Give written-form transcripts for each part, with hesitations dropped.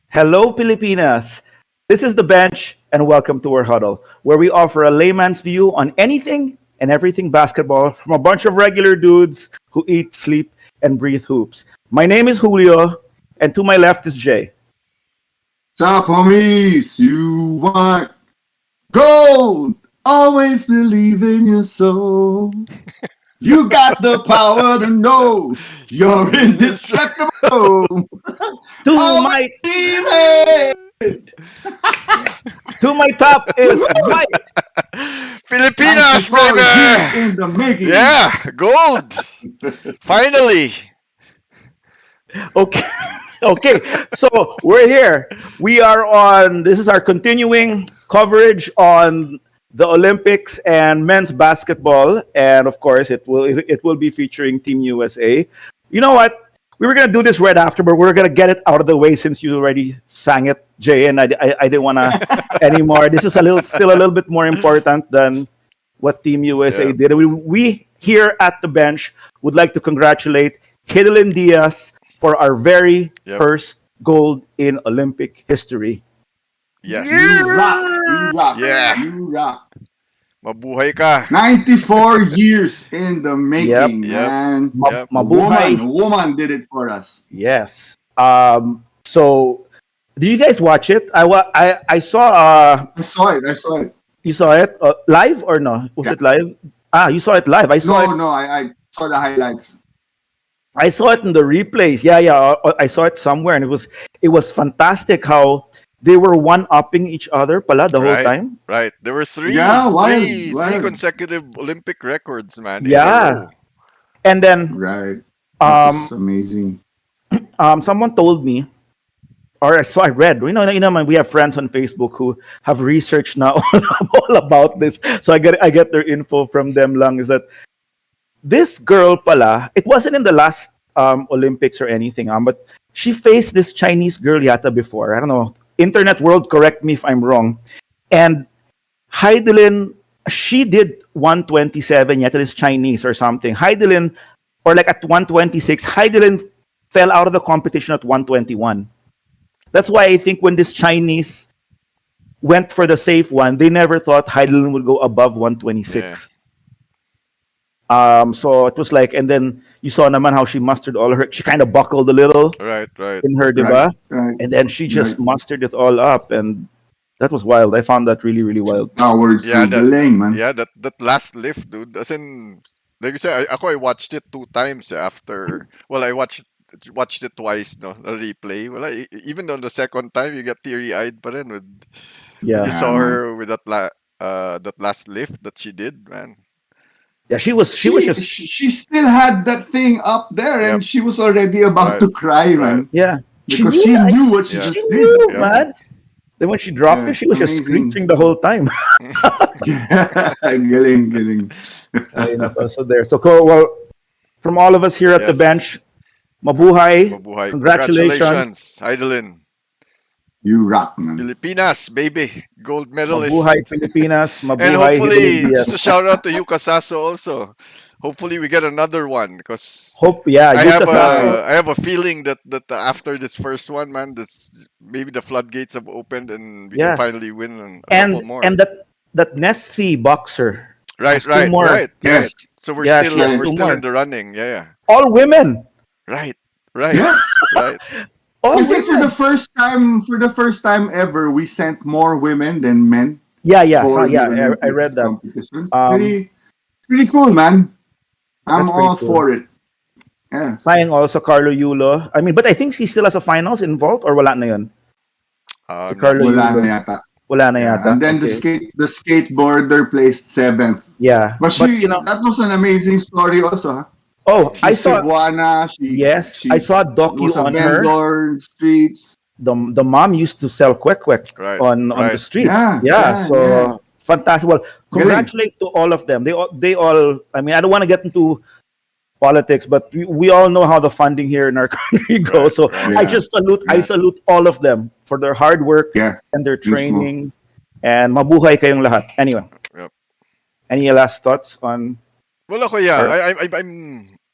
Hello, Pilipinas. This is The Bench, and welcome to our huddle, where we offer a layman's view on anything and everything basketball from a bunch of regular dudes who eat, sleep, and breathe hoops. My name is Julio, and to my left is Jay. What's up, homies? You want gold? Always believe in your soul. You got the power to know you're indestructible. To Always my believe it. to my top is Mike. Filipinas, 94 years baby! in the making. Yeah, gold! Finally! Okay. Okay, so we're here. We are on. This is our continuing coverage on the Olympics and men's basketball, and of course, it will be featuring Team USA. You know what? We were gonna do this right after, but we're gonna get it out of the way since you already sang it, Jay, and I didn't wanna anymore. This is still a little bit more important than what Team USA Yeah, did. We here at the bench would like to congratulate Hidilyn Diaz for our very yep, first gold in Olympic history. yes. You rock. You rock. Yeah, You rock. mabuhay ka. 94 years in the Yep. making, Yep, man. yep. A woman, Mabuhay. a woman did it for us. Yes. So, did you guys watch it? I saw. I saw it. I saw it. You saw it live or no? Was Yeah. it live? You saw it live. No, no, I saw the highlights. I saw it in the replays. Yeah, yeah. I saw it somewhere, and it was fantastic how they were one upping each other, pala the whole Right, time. right. There were Yeah, wild, three wild. consecutive Olympic records, man, in a Yeah, row. and then Right. That was um amazing. someone told me, or so I read. Man, we have friends on Facebook who have researched now all about this. So I get their info from them. Lang is that this girl pala? It wasn't in the last Olympics or anything. But she faced this Chinese girl yata before. I don't know. Internet world, correct me if I'm wrong. And Heidelin, she did 127 yata this Chinese or something. Heidelin, or like at 126, Heidelin fell out of the competition at 121. That's why I think when this Chinese went for the safe one, they never thought Heidelin would go above Yeah, 126. So it was like, and then you saw naman how she mustered all her. She kind of buckled a little right, right. in her, Right, diba? right, And then she right. just mustered it all up, and that was wild. I found that really, really wild. Towards Yeah, the lane, man. that last lift, dude. As in, like you said, I watched it two times after. Well, I watched it twice, no, a replay. Well, even on the second time, you get teary eyed, but then when you Yeah, Yeah, saw man. her with that last lift that she did, man. yeah. She was She, just she she still had that thing up there, Yep, and she was already about right, to cry, right. man, yeah. She because knew she that. knew what she Yeah, She just did. knew, yep. man. Then when she dropped it, Yeah, she was just amazing. screeching the whole time. Yeah, galing, galing. Ay, nako. So there. So cool. Well, from all of us here at the Yes. bench, mabuhay, Mabuhay. congratulations, Congratulations, Heidelin. You rock, man. Filipinas, baby. Gold medalist. mabuhay Pilipinas, And mabuhay Hidilyn hopefully, Diaz. just a shout out to you, Casaso, also. Hopefully, we get another one because Hope, yeah, I you have Casaso. Right. a I have a feeling that after this first one, man, that's maybe the floodgates have opened and we can Yeah, finally win a couple and more. that Nesthi boxer Right, has two right, more. right, right. Yes. So Yeah, she has Right. we're two still in more. the running. Yeah, yeah. All women. Right, right, Yes. right. I All think women. for the first time ever, we sent more women than men Yeah, yeah. So for the yeah, I Olympics read that. competitions. Um, Pretty cool, man. I'm that's pretty all cool. for it. Yeah. Sayang also Carlo Yulo. I mean, but I think he still has a finals involved or wala na yun? Si I'm not Carlo Wala sure. na Yulo. yata. Wala na Yeah. yata. And then Okay. the skateboarder placed seventh. Yeah. But But that was an amazing story also. Huh? oh, I She's saw Cebuana. yes, I saw a docu Was a on her. vendor in streets. The mom used to sell kwek Right, on the right. streets. Yeah, Yeah, yeah, yeah. so fantastic. Well, Galing. congratulate to all of them. They all. I mean, I don't want to get into politics, but we all know how the funding here in our country Right, goes. So right. I Yeah, just salute I yeah, salute all of them for their hard work yeah. and their Mismo. training. And mabuhay kayong lahat. Anyway, Yep. any last thoughts on Well, ako, yeah, our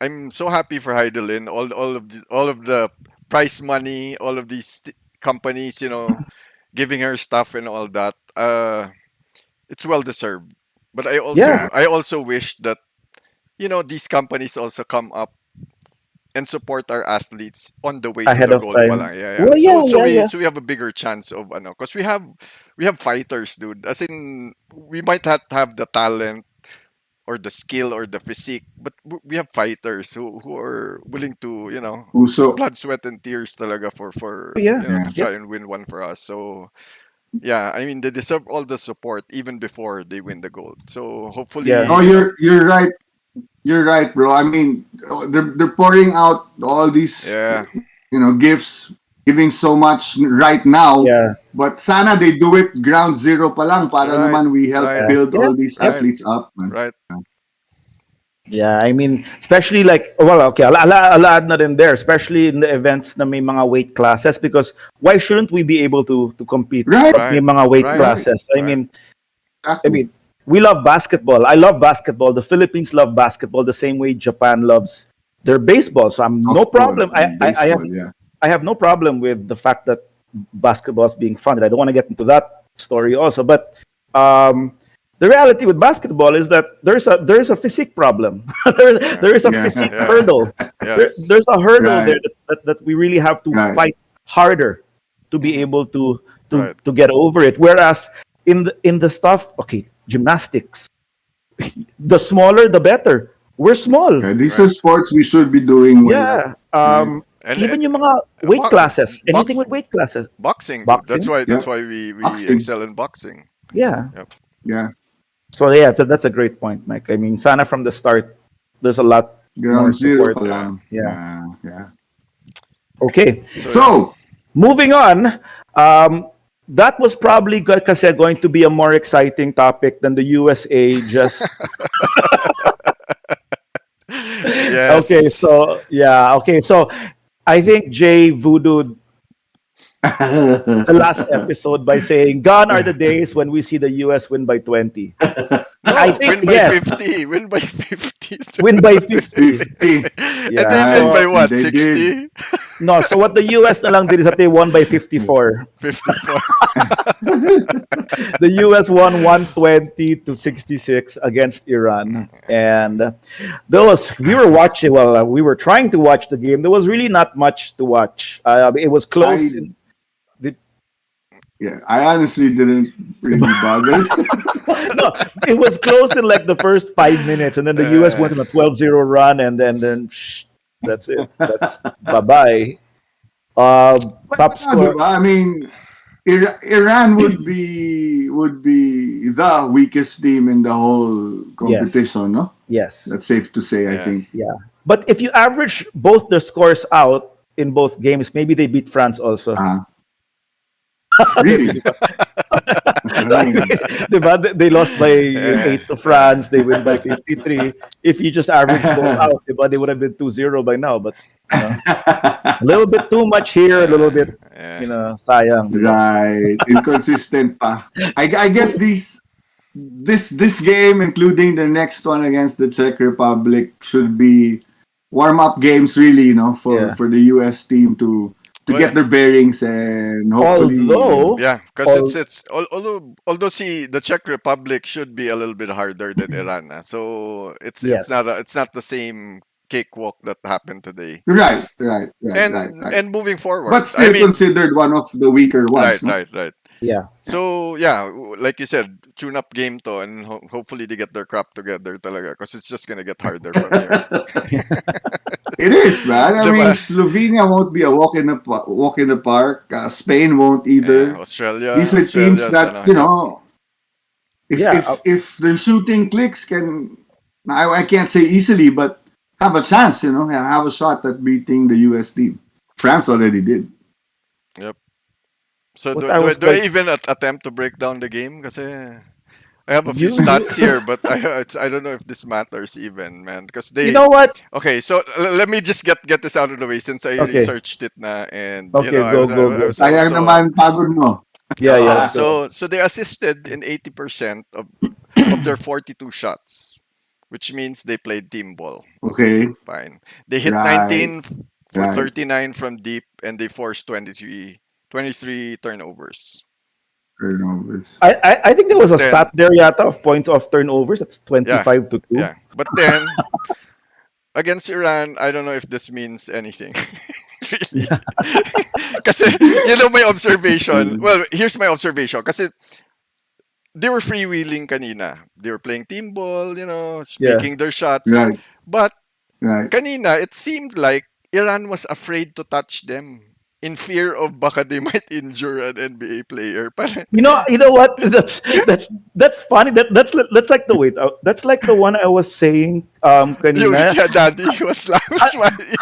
I'm so happy for Heidelin. All of the prize money, all of these companies, giving her stuff and all that, it's well deserved. But I Yeah, also I also wish that these companies also come up and support our athletes on the way to ahead the of goal pa time. lang. Yeah, yeah. Well, So yeah, so yeah, we yeah. so we have a bigger chance of because we have fighters, dude. As in, we might not have the talent or the skill or the physique, but we have fighters who are willing to, Uso. blood, sweat, and tears talaga Oh, yeah, Yeah. to yeah, try and win one for us. So yeah, I mean they deserve all the support even before they win the gold. So yeah, Oh, hopefully, you're right. You're right, bro. I mean, they're pouring out all these, yeah, gifts, giving so much right now. yeah, But sana they do it ground zero pa lang para right, naman we help right, yeah, build yeah. all these Yep. right, athletes up, man. right. Yeah, I mean, especially like, well, okay, I'll add na rin there, especially in the events na may mga weight classes, because why shouldn't we be able to compete Right, pag may Right, mga weight right, right, classes? right. I exactly. mean, we love basketball. I love basketball. The Philippines love basketball the same way Japan loves their baseball. So I'm no Softball problem. and baseball, yeah. I have no problem with the fact that basketball is being funded. I don't want to get into that story also, but um, the reality with basketball is that there's a physique problem. Yeah, There is a Yeah, physique yeah. hurdle. Yes, There's a hurdle right, there that we really have to right. fight harder to be hmm, able right. to get over it. Whereas in the stuff, okay, gymnastics, the smaller the better. We're small. Yeah, these are Right. sports we should be doing well, Yeah. right? And Even yung mga weight classes, anything box with weight classes, boxing, dude. That's boxing. why Yep. we Boxing, excel in boxing. Yeah. Yep. yeah. So yeah, that's a great point, Mike. I mean, sana from the start, there's a lot more Ground zero support. pa Yeah. lang. Yeah. Yeah, yeah. Okay. So yeah. So, Moving on. That was probably kasi going to be a more exciting topic than the USA just okay, Yes. so yeah, okay. So I think Jay voodooed the last episode by saying, "Gone are the days when we see the US win by 20." I No, think win by yes, 50. Win by 50. win by 50. 50. And Yeah. they win Right, by So and what? they did. 60? no, so what the US na lang did is that they won by 54. 54. The US won 120 to 66 against Iran. And we were watching, well, we were trying to watch the game. There was really not much to watch. It was close. I Yeah, I honestly didn't really bother. No, it was close in like the first 5 minutes, and then the US Uh, went on a 12-0 run, and then that's it. That's bye bye. But Top score. diba? I mean, Iran would be the weakest team in the whole Yes, competition, no? yes, That's safe to say, I yeah. think. yeah. But if you average both the scores out in both games, maybe they beat France also. Really? Diba? They lost by Yeah. 8 to Yeah. France. They win by 53. If you just average both out, diba, they would have been 2-0 by now. But, you know, a little bit too much here, a little bit, Yeah. sayang. Diba? Right. Inconsistent pa. I guess this game, including the next one against the Czech Republic, should be warm-up games really, Yeah. for the US team to Well, get their bearings and hopefully, Although, yeah, because al- although see the Czech Republic should be a little bit harder than Iran, so yes. it's not the same cakewalk that happened today. right. And moving But forward, I still mean, considered one of the weaker ones, right, no? right, right. Yeah. So yeah, like you said, tune up game to, and hopefully they get their crap together talaga, because it's just gonna get harder from here. It is, man. I mean, Diba? Slovenia won't be a walk in the park. Spain won't Yeah, either. These are teams Australia's that yep. if Yeah. if the shooting clicks, I can't say easily, but have a chance. Have a shot at beating the US team. France already did. Yep. So What do, I do, I, was do I like, even attempt to break down the game? Because I have a few you, stats here, but I don't know if this matters even, man. Because you they know what? okay. So let me just get this out of the way since I Okay. researched it na, and Okay, go, go, I go. was Sayang also naman pagod mo. Yeah, yeah. Go. so they assisted in 80% of their 42 shots, which means they played team ball. Okay, Okay, fine. They hit right, 19 for right. 39 from deep, and they forced 23 23 turnovers. Turnovers. I think there was But a stat then, there yata of points of turnovers. That's yeah, 25-2. yeah. But then against Iran, I don't know if this means anything. Really. Yeah. Kasi, my observation. Well, here's my observation. Kasi they were freewheeling kanina. They were playing team ball, Yeah. making their shots. Right, But right. kanina, it seemed like Iran was afraid to touch them in fear of baka they might injure an NBA player. Parang, You know what? That's funny. That's like the wait. That's like the one I was saying yung kanina. si Daddy was laughing, Ha, smiling.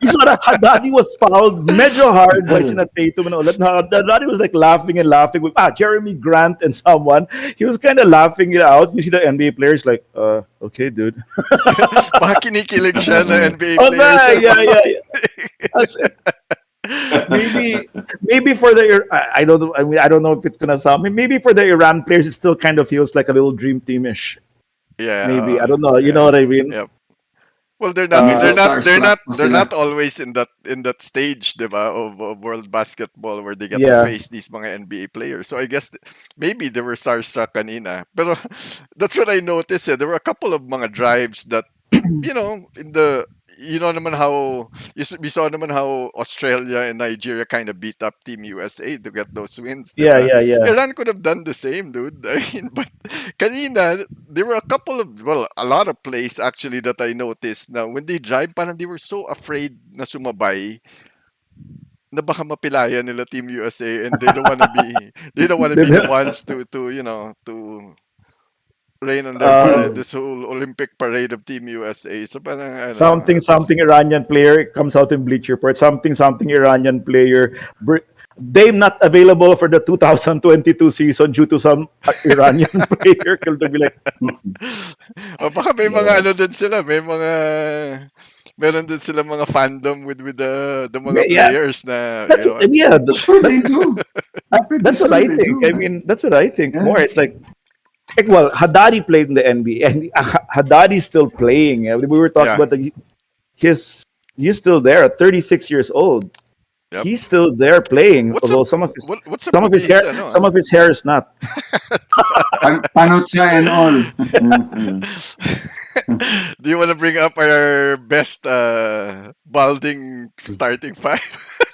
you saw that Haddadi was fouled medyo hard by sina Tatum and all that. Now, Haddadi was like laughing and laughing with Jeremy Grant and someone. He was kind of laughing it out. You see the NBA players like, okay, dude. Baka kinikilig siya na NBA Oh, players nah, are yeah, yeah, yeah. That's it. Maybe for the I don't know. I mean, I don't know if it's gonna sound. Maybe for the Iran players, it still kind of feels like a little dream teamish. Yeah, Maybe I don't know. You know yeah, what I mean? yeah. Well, they're not Medyo they're Uh, not they're starstruck not pa they're sila. not always in that stage, 'di ba, of world basketball where they get to yeah, face these mga NBA players. So I guess maybe they were starstruck kanina. Pero that's what I noticed. There were a couple of mga drives that in the naman how we saw naman how Australia and Nigeria kind of beat up Team USA to get those wins, yeah, diba? yeah, yeah. Iran could have done the same, dude. I mean, but kanina there were a couple of a lot of plays actually that I noticed now when they drive parang they were so afraid na sumabay na baka mapilayan nila Team USA and they don't want to be the ones to rain on their parade, Um, this whole Olympic parade of Team USA. So parang I don't know. something something Iranian player comes out in Bleach Report. Something something Iranian player. They not available for the 2022 season due to some Iranian player. Killed to be like, O baka may mga yeah, ano din sila, meron din sila mga fandom with the mga yeah. players na Yeah. I'm sure they do. I'm pretty That's what sure I they think. do, I man. mean, that's what I think Yeah. more. It's like well, Haddadi played in the NBA, and Haddadi's still playing. We were talking yeah. about his. He's still there at 36 years old. Yep. He's still there playing, What's up although some of his what's up some of with his these hair some of his hair is not. Panot siya and all. Do you want to bring up our best balding starting five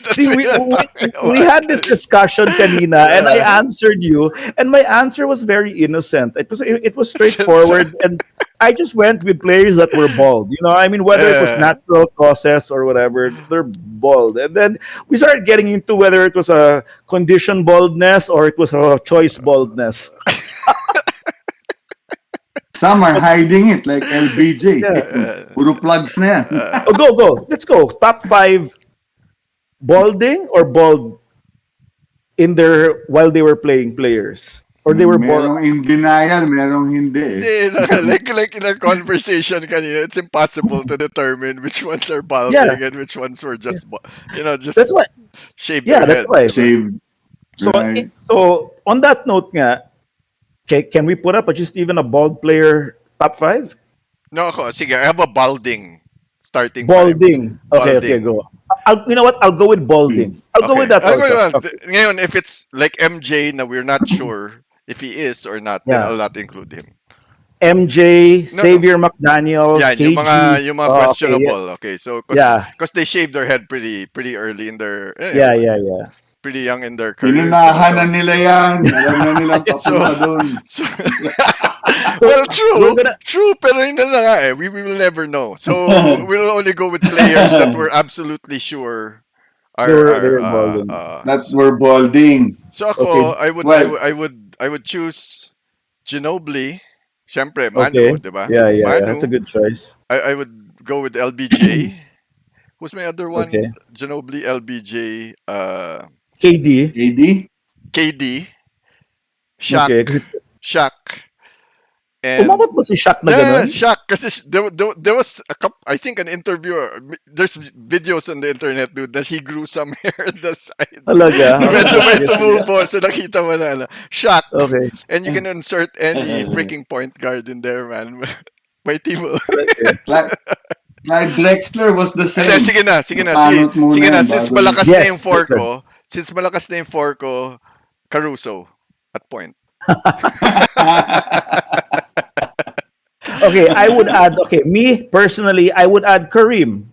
that See, we are talking we about? had this discussion kanina, and I Yeah. answered you, and my answer was very innocent. It was Since, straightforward, and I just went with players that were bald. I mean, whether it was uh, natural causes or whatever, they're bald. And then we started getting into whether it was a conditioned baldness or it was a choice baldness. Some are hiding it like LBJ. Yeah. Puro plugs na yan. Oh, go. Let's go. Top five balding or bald in their while they were playing players, or they were bald. Merong in denial, merong hindi eh. like in our conversation kanina, it's impossible to determine which ones are Yeah, balding and which ones were just that's why. just shave Yeah, their that's heads, why. diba? Shaved. So, Right. so on that note, nga, can we put up just even a bald player top five? No, ako, sige, I have a balding starting five. Balding. Okay, Balding. go. You know what? I'll go with balding. I'll go with Okay. that I'll go also. on. Okay. Ngayon, if it's like MJ na we're not sure if he is or not, then Yeah. I'll not include him. MJ, No. Xavier McDaniels, Yan, KG. yung mga Oh, okay, yeah. questionable. Okay, so Yeah, cause they shaved their head pretty early in their yeah. pretty young in their careers. Pinunahan na nila yan. Alam na nilang So, papunta doon. so So well, we're gonna. true, pero yun na nga eh. We will never know. So we'll only go with players that we're absolutely sure They are were balding. That we're balding. so Okay. ako, Well, I would choose Ginobili. Siyempre, Okay. Manu, di ba? Yeah. That's a Manu. good choice. I would go with LBJ. Who's my other one? Okay. Ginobili, LBJ, KD. AD? KD, Okay. Shaq, and Umabot mo si Shaq na yeah, ganun? Shaq. Kasi there was I think an interview. There's videos on the internet, dude, that he grew some hair on the side. Talaga? Na medyo may Yes, tumubo. So nakita mo na, Shaq. okay. And you can insert any freaking point guard in there, man. May team. Like Drexler was the same. Sige na. Napanot muna Sige na. yan Since bago- malakas na Yes, yung four Drexler. ko, since malakas na yung 4 ko, Caruso at point. Okay, I would add. Okay, me personally, I would add Kareem.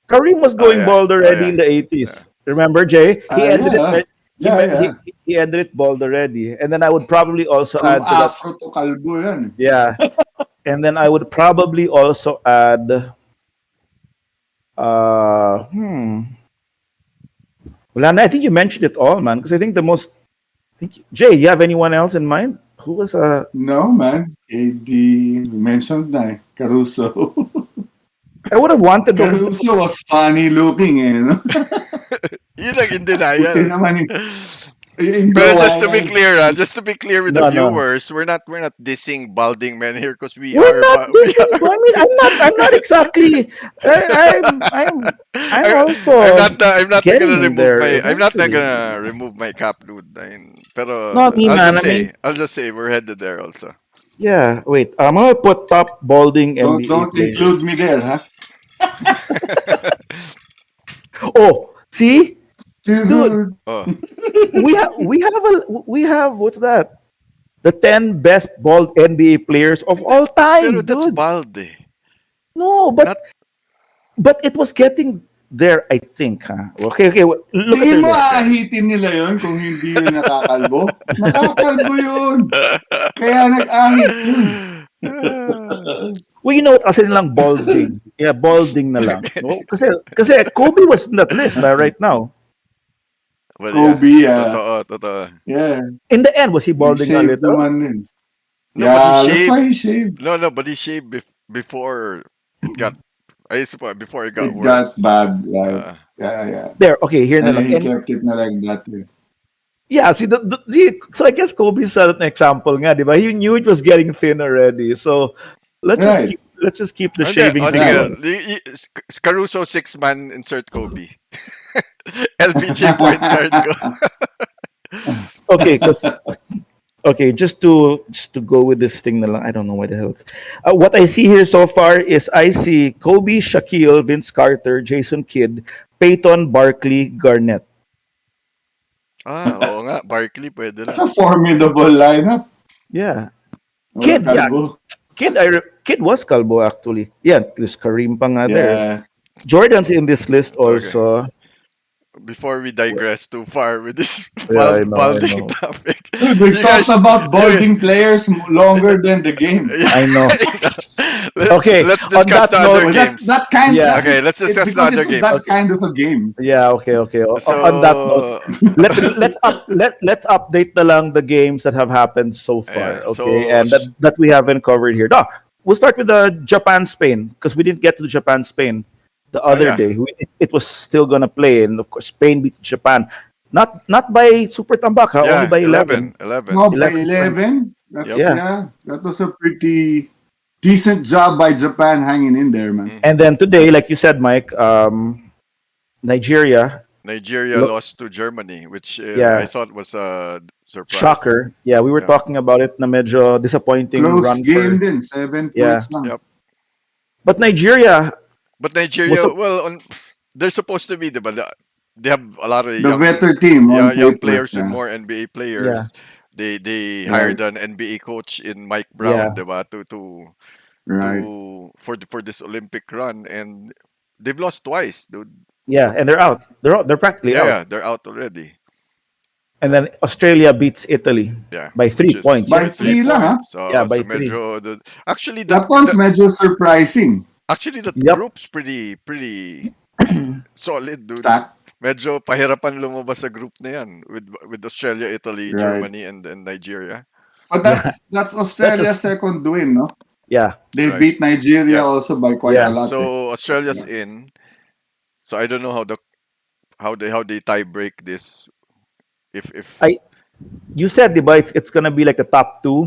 Kareem was Oh going yeah. bald Oh already yeah. in the Yeah. 80s. Remember, Jay? He ended Yeah. it. He Yeah, me- yeah. he ended it bald already, and then I would probably also From add to that. afro to kalbo yan. Yeah, and then I would probably also add. Hmm. Well, and I think you mentioned it all, man. Because I think the most. I think Jay, you have anyone else in mind? Who was No, man. KD, mentioned na eh. Caruso. I would have wanted to. Caruso was funny looking eh, no? Yun ang in Puti denial. naman eh. In the But just to be wild. clear, just to be clear with the No, no. viewers, we're not dissing balding men here because we We're are. not We dissing. are. I mean, I'm not exactly. I'm I'm also not. I'm not gonna getting remove there my. I'm not eventually. gonna remove my cap, dude. I mean, pero Not me, I'll man. just I mean, say. I'll just say we're headed there also. yeah. Wait, I'm gonna put top balding NBA Don't players. include me there, huh? Oh, see, dude, Dude. Oh, we have what's that? The 10 best bald NBA players of all pero time, that's dude. bald eh. No, Not. but it was getting there, I think, huh? Okay, okay. Look at Tingin their mo list. aahitin nila yon kung hindi yun nakakalbo? Nakakalbo yun. Kaya nag-ahit yun. Well, you know what? Kasi nilang balding. Yeah, balding na lang. No? Kasi Kobe was in that list right now. Well, yeah. Kobe, Totoo. yeah. In the end, was he balding a Nag-shave little? naman din. No, but he Yeah, that's shaved. why he shaved. No, but he shaved before it got. I suppose before it got It got worse. bad, right? Uh, Yeah. There, okay, here na And then lang. he And kept it na like that. Eh. yeah, see, see, so I guess Kobe's an example nga, di ba? He knew it was getting thin already. So Right. let's just keep the okay. shaving Oh, thing Right. sige. going. Caruso 6-man insert Kobe. LBJ point guard ko. Okay, because okay, just to go with this thing na lang. I don't know why the hell. What I see here so far is I see Kobe, Shaquille, Vince Carter, Jason Kidd, Peyton, Barkley, Garnett. Oo nga. Barkley pwede That's na. a formidable lineup. Yeah, Wala Kidd, yeah, kalbo. Kid was Calbo actually. Yeah, there's Kareem pa nga there. Yeah. Jordan's in this list So, okay. also. Before we digress too far with this Yeah, I know, I balding know. topic, Dude, we've you talked guys, about balding players longer than the game. I know. Okay, Let's on discuss that the other note, games. That kind Yeah. Okay, let's discuss the because other it was that games. kind of a game. yeah, okay. On that note, So, let's update na lang the games that have happened so far, yeah, okay, so and that we haven't covered here. No, we'll start with the Japan Spain because we didn't get to the Japan Spain the other yeah, day. It was still gonna play, and of course Spain beat Japan, not by super tambak, only yeah, by 11. 11. No, by 11 points. 11. That's Yep. Yeah, that was a pretty decent job by Japan hanging in there, man. and then today, like you said, Mike, Nigeria, Nigeria lo- lost to Germany, which I yeah, thought was a surprise. shocker. Yeah, we were Yeah, talking about it. Na medyo disappointing Close run game for din, 7 yeah. points lang. yep. But Nigeria But was Nigeria, well, they're supposed to be, diba? They have a lot of The better team on young paper. players with more NBA yeah, players. They Right, hired an NBA coach in Mike yeah, Brown, diba? right. For this Olympic run, and they've lost twice, dude. yeah, and they're out. They're practically out. Yeah, they're out already. And then Australia beats Italy Yeah, by which 3 is points. By by Yeah, 3 three lang, ha? points. yeah, So by 3. medyo actually That one's medyo surprising. that Yep. group's pretty solid, dude. Stack. Medyo pahirapan lumabas sa group na yan with Australia, Italy, Right. Germany, and Nigeria. But Yeah, that's that's Australia's second win, no? yeah, They Right. beat Nigeria Yes. also by quite a yeah. lot. Eh. So Australia's Yeah. in. So I don't know how they tie break this if I You said, diba, it's gonna be like the top two,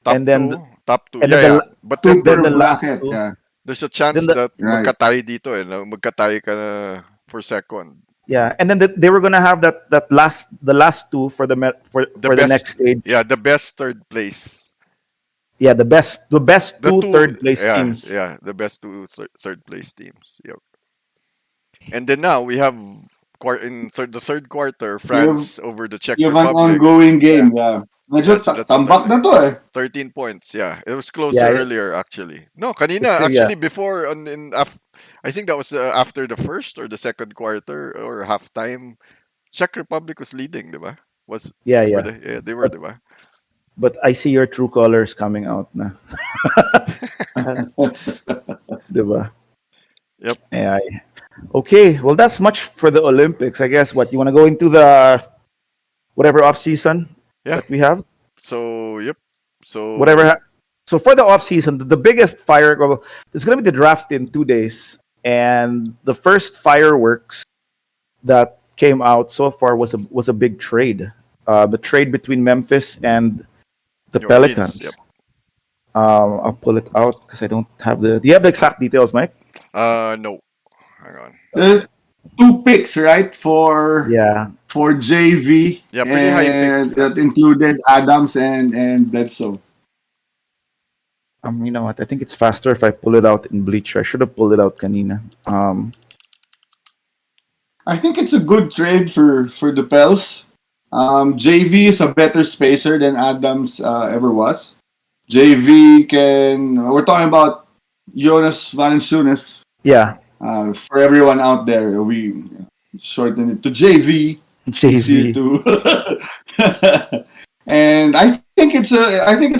and then top two. and then Yeah. But Two then then per the last bracket, two, yeah. there's a chance then the that Right. magkatay dito na magkatay ka na for second. yeah, and then they were gonna have the last two for for The the best next stage. Yeah, the best third place. Yeah, the best The two two third place yeah, teams. yeah, the best two third place teams. Yep. And then now we have the third quarter, You have, France over the Czech you have an Republic. ongoing game, yeah. Yeah, Medyo so that's a tambak tali. na to eh. 13 points. Yeah, it was closer Yeah, earlier actually. No, kanina yeah, actually before I think that was after the first or the second quarter or halftime. Czech Republic was leading, diba? Was yeah, were yeah. they? Yeah, they were, But diba? I see your true colors coming out na, diba? Yep. Yeah. Okay, well that's much for the Olympics. I guess what you want to go into the whatever off season Yeah. that we have, So yep. whatever. So So for the off season, the biggest fire, well, there's going to be the draft in 2 days, and the first fireworks that came out so far was a big trade. The trade between Memphis and the New Orleans. Yep. Pelicans. I'll pull it out because I don't have the. Do you have the exact details, Mike? No. Hang on. The two picks, right, Yeah. for JV, Yeah, pretty high and picks that actually. included Adams and Bledsoe. You know what? I think it's faster if I pull it out in Bleacher. I should have pulled it out kanina. I think it's a good trade for the Pels. JV is a better spacer than Adams ever was. JV can. We're talking about Jonas Valanciunas. Yeah, For everyone out there, we shorten it to JV. Easy JV. to. And I think it's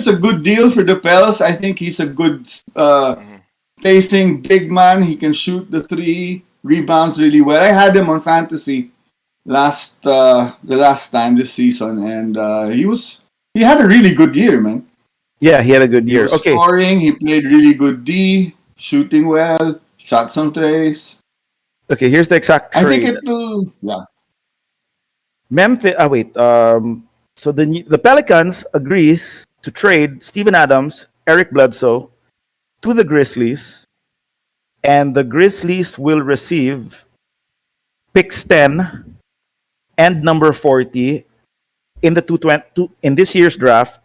a good deal for the Pels. I think he's a good Hmm. spacing big man. He can shoot the three, rebounds really well. I had him on fantasy the last time this season, and he had a really good year, man. Yeah, he had a good He year. was Okay, scoring. He played really good D, shooting well, shot some threes. okay. Here's the exact I think trade. it will. Yeah, Memphis. Wait. So the Pelicans agrees to trade Steven Adams, Eric Bledsoe to the Grizzlies, and the Grizzlies will receive picks 10 and number 40 in the 220 in this year's draft,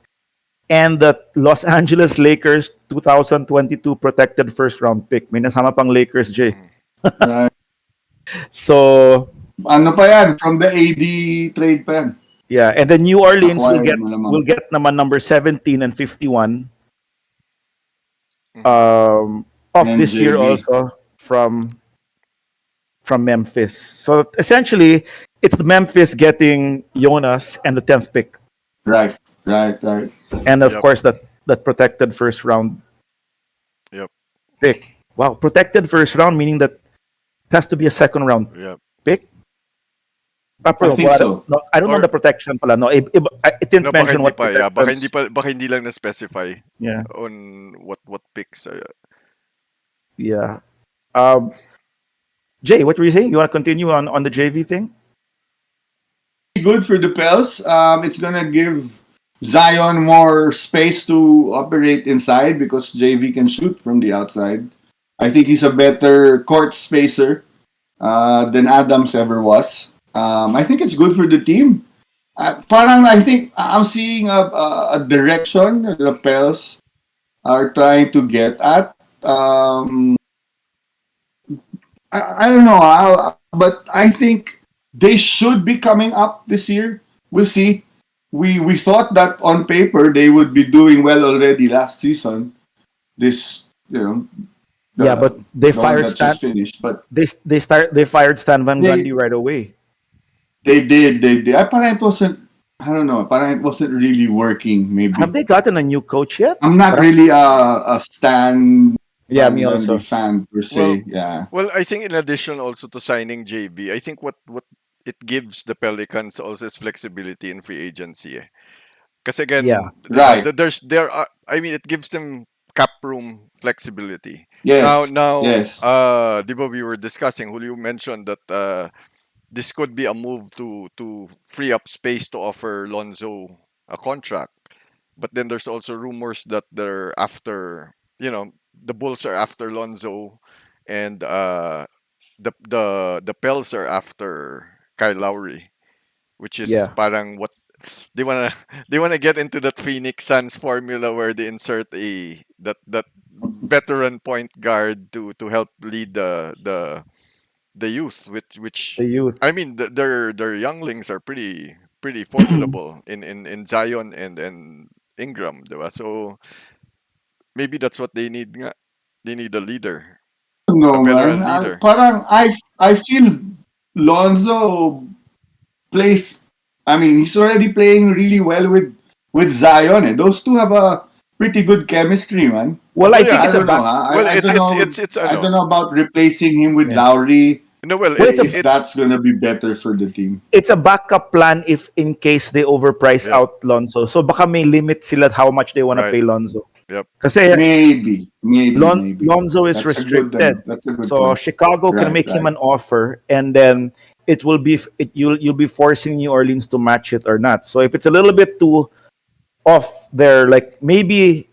and the Los Angeles Lakers 2022 protected first round pick. May nasama pang Lakers, Jay. Hmm. right. So Ano pa yan? From the AD trade pa yan. yeah, and then New Orleans Acquired malamang. will get naman number 17 and 51 Hmm. of And this year JV. also from Memphis. So essentially, it's the Memphis getting Jonas and the 10th pick, Right, right. and of Yep. course that protected first round Yep. pick. Wow, protected first round meaning that it has to be a second round Yep. pick. I think so. No, I don't know the Or protection pala. No, it didn't no, baka mention hindi what pa. Yeah, protections. baka hindi lang na specify Yeah, on what picks. yeah. Um, Jay, what were you saying? You want to continue on the JV thing? Good for the Pels. It's gonna give Zion more space to operate inside because JV can shoot from the outside. I think he's a better court spacer than Adams ever was. I think it's good for the team. Parang I think I'm seeing a direction the Pels are trying to get at. I don't know, but I think they should be coming up this year. We'll see. We thought that on paper they would be doing well already last season. This Yeah, the but they the one fired that Stan. just finished, but They fired Stan Van they Gundy right away. they did. Parang it wasn't. I don't know. Parang it wasn't really working. Have Maybe they gotten a new coach yet? I'm not Parang- really a Stan yeah, Van me Gundy also. fan per Well, se. Yeah, well, I think in addition also to signing JB, I think what it gives the Pelicans also is flexibility in free agency. Because Yeah, again, right. there are. I mean, it gives them cap room flexibility. Yes, yes. Di ba we were discussing? Julio mentioned that this could be a move to free up space to offer Lonzo a contract. But then there's also rumors that they're after, the Bulls are after Lonzo, and the Pels are after Kyle Lowry, which is yeah, parang what they wanna they wanna get into that Phoenix Suns formula where they insert that veteran point guard to help lead the the youth, which The youth. I mean, their younglings are pretty formidable in Zion and Ingram, diba? So maybe that's what they need. Nga. They need a leader, a No, man. veteran leader. Parang I feel Lonzo plays. I mean, he's already playing really well with Zion. Eh. Those two have a pretty good chemistry, man. Well, Oh I think yeah. I it's a don't know. back. Huh? Well, I don't know. it's I ano. don't know about replacing him with Yeah. Lowry. No, well, Well, it's a If that's gonna be better for the team, it's a backup plan if in case they overprice yeah, out Lonzo. So baka may limit sila how much they want to right. pay Lonzo. Yep. Kasi maybe. Lonzo is That's a good. Ano, restricted. that's a good So point. Chicago can Right, make him right. an offer and then it will be you'll be forcing New Orleans to match it or not. So if it's a little bit too off there, like maybe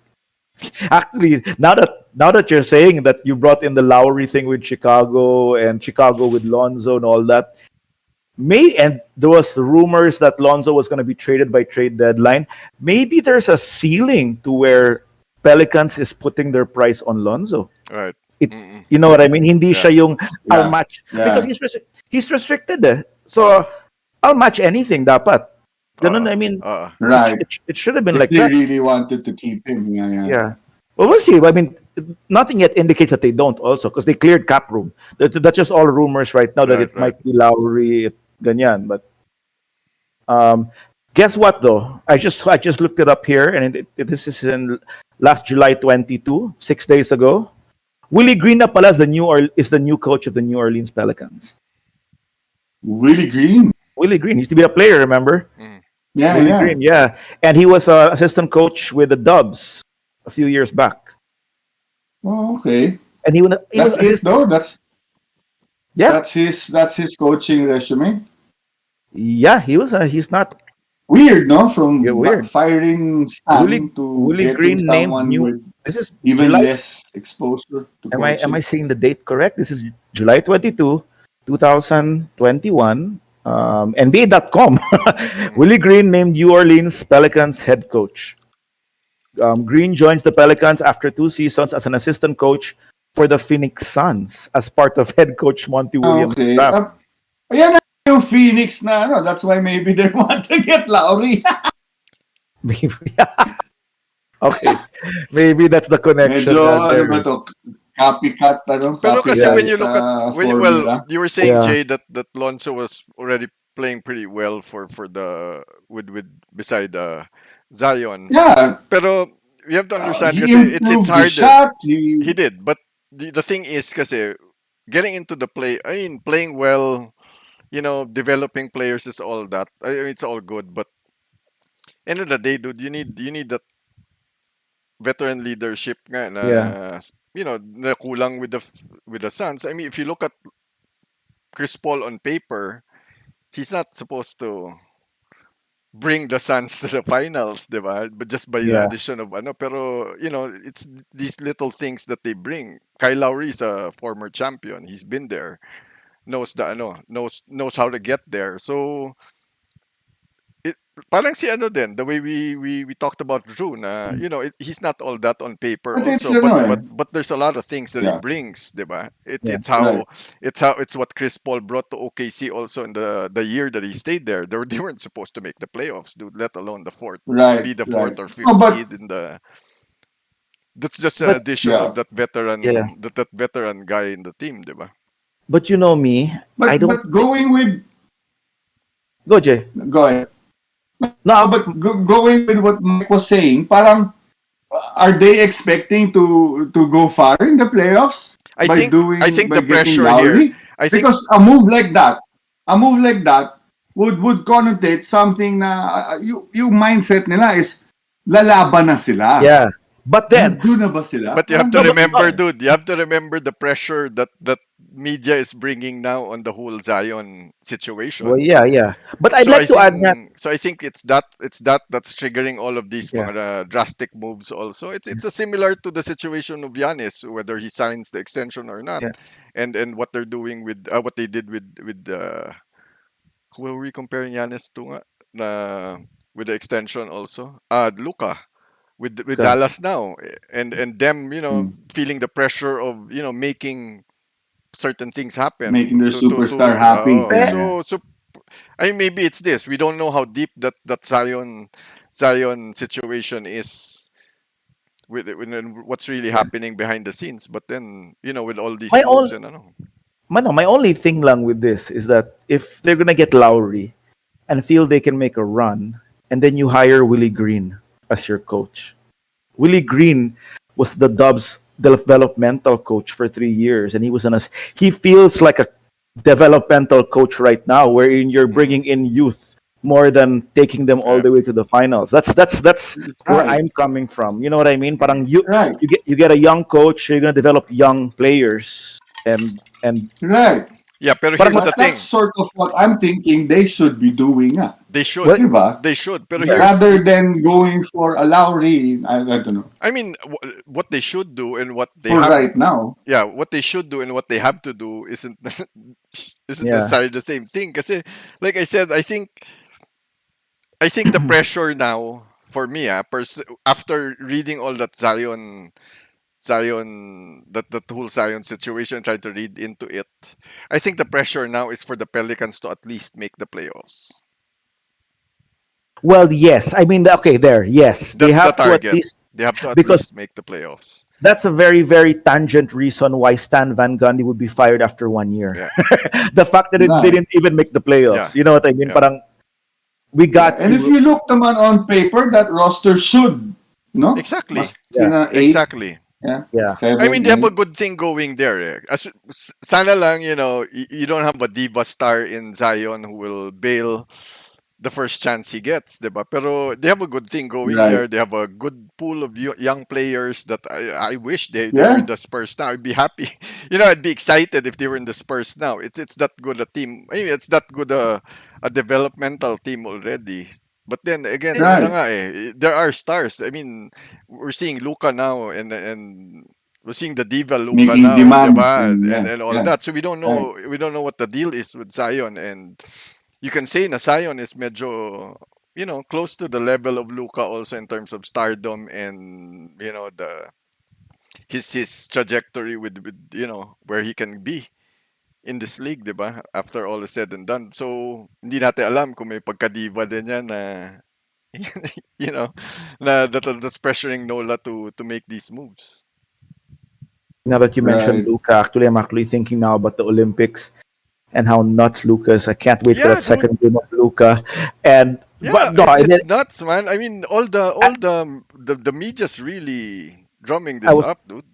actually now that you're saying that you brought in the Lowry thing with Chicago and Chicago with Lonzo and all that, and there was rumors that Lonzo was going to be traded by trade deadline. Maybe there's a ceiling to where Pelicans is putting their price on Lonzo. Right. It, Mm-mm. you know what I mean? Hindi Yeah. siya yung I'll Yeah, match because yeah. he's restricted. Eh. So Uh, I'll match anything dapat. Ganun, uh, I mean, uh, Right. it should have been If like they that. really wanted to keep him, yeah, yeah. Yeah. Well, we'll see. I mean, nothing yet indicates that they don't also because they cleared cap room. That's just all rumors right now that right, it right. might be Lowry, ganyan. But um, guess what though? I just looked it up here, and this is in last July 22, 6 days ago. Willie Green na pala is the new coach of the New Orleans Pelicans. Willie Green. Willie Green used to be a player, remember? Mm. Yeah, Willie yeah. Green, yeah, and he was an assistant coach with the Dubs a few years back, Oh, okay. and he was That's it assistant. though. Yeah, That's his coaching resume. yeah, he was. He's not. Weird, no? Yeah, From weird. firing Willie Stan to Willie getting Green named someone new. with This is even July. less exposure to Am I coaching. saying the date correct? This is July 22, 2021. NBA.com. Mm. Willie Green named New Orleans Pelicans head coach. Green joins the Pelicans after 2 seasons as an assistant coach for the Phoenix Suns as part of head coach Monty Ah, Williams' okay. staff. Ayan na yung Phoenix na ano. That's why maybe they want to get Lowry. Maybe, okay, maybe that's the Medyo connection ano ba there. to? Copycat Pero kasi Yeah, when copycat you look at well, formula. you were saying yeah, Jay that Lonzo was already playing pretty well for the with beside Zion. Yeah, Pero you have to understand he kasi it's improved the hard. shot. He did, but the thing is kasi getting into the play, I mean playing well, developing players is all that. I mean, it's all good, but end of the day, dude, you need that veteran leadership nga na yeah, na kulang with the Suns. I mean, if you look at Chris Paul on paper, he's not supposed to bring the Suns to the finals, diba? But just by the yeah, addition of ano, pero it's these little things that they bring. Kyle Lowry is a former champion. He's been there. Knows how to get there. So it, parang si ano din, the way we talked about Drew na, he's not all that on paper But it's also, but ano eh. but but there's a lot of things that he Yeah, brings, 'di ba? yeah. right, It's what Chris Paul brought to OKC also in the year that he stayed there. They weren't supposed to make the playoffs, dude, let alone right, be the right. fourth or No, fifth seed in the that's just an But addition of yeah. that yeah, veteran guy in the team, 'di ba? but you know me, I don't But think. going with Go, Jay. go ahead. No, But going with what Mike was saying, parang are they expecting to go far in the playoffs I by think I doing think by the getting pressure here, Lowry? I think Because a move like that would connotate something na yung mindset nila is lalaban na sila. yeah. But then, Nandun na ba sila? But you have Parang to no, but ganun remember, eh. dude. You have to remember the pressure that media is bringing now on the whole Zion well, situation. yeah, yeah. But I'd So like to add that, I think it's that's triggering all of these yeah, mga drastic moves. Also, it's a similar to the situation of Giannis, whether he signs the extension or not, yeah, and what they're doing with what they did with who are we comparing Giannis to nga? Na with the extension also. Luca with okay, Dallas now, and them Hmm. feeling the pressure of making certain things happen Making their superstar happy. Eh, Yeah, yeah. so I mean, maybe it's this. We don't know how deep that Zion situation is with what's really Yeah. happening behind the scenes. But then, with all these my moves only and I know. my only thing lang with this is that if they're gonna get Lowry and feel they can make a run, and then you hire Willie Green as your coach. Willie Green was the Dubs developmental coach for 3 years, and he was on us. He feels like a developmental coach right now, wherein you're Mm. bringing in youth more than taking them all Yeah. the way to the finals. That's where Right, I'm coming from. You know what I mean? Parang Mm. you right, you get a young coach, you're gonna develop young players, and right. Yeah, pero parang here's mag, the That's thing. sort of what I'm thinking they should be doing. They should. well, Diba? They should. Pero yeah. here's Rather than going for a Lowry, I don't know, I mean, what they should do and what they for have. right now. Yeah, what they should do and what they have to do isn't Yeah. necessarily the same thing. Because, like I said, I think the pressure now for me, after reading all that that whole Zion situation, trying to read into it, I think the pressure now is for the Pelicans to at least make the playoffs. Well, yes. I mean, okay, there. Yes, they That's the have to at target. least, They have to at because least make the playoffs. that's a very, very tangent reason why Stan Van Gundy would be fired after 1 year. Yeah, The fact that they Right. didn't even make the yeah, playoffs. You know what I mean? yeah. Parang we Yeah. got And if you. you look naman on paper, that roster should, no? Exactly, Mas Yeah, sina 8, exactly. yeah, yeah. I 7, mean, they have a 8. good thing going there. Sana lang, you don't have a diva star in Zion who will bail the first chance he gets, diba? Pero they have a good thing going Right. there. They have a good pool of young players that I wish they were in Yeah. the Spurs now. I'd be happy. I'd be excited if they were in the Spurs now. It's that good a team. I mean, it's that good a developmental team already. But then again, yun na Right. nga there are stars. I mean, we're seeing Luca now and we're seeing the diva Luca Making now, demands diba? and And yeah, and all yeah. that. So Right. we don't know what the deal is with Zion, and you can say na Zion is medyo close to the level of Luca also in terms of stardom and the his trajectory with where he can be in this league, 'di ba? After all is said and done. So hindi natin alam kung may pagkadiva din yan na you know that's pressuring Nola to make these moves. Now that you mentioned Right. Luca, actually, I'm actually thinking now about the Olympics and how nuts Luca is. I can't wait for Yeah, that dude. second game of Luca. And Yeah, but no, it's I it's did. nuts, man. I mean, all the media's really drumming I this was up, dude.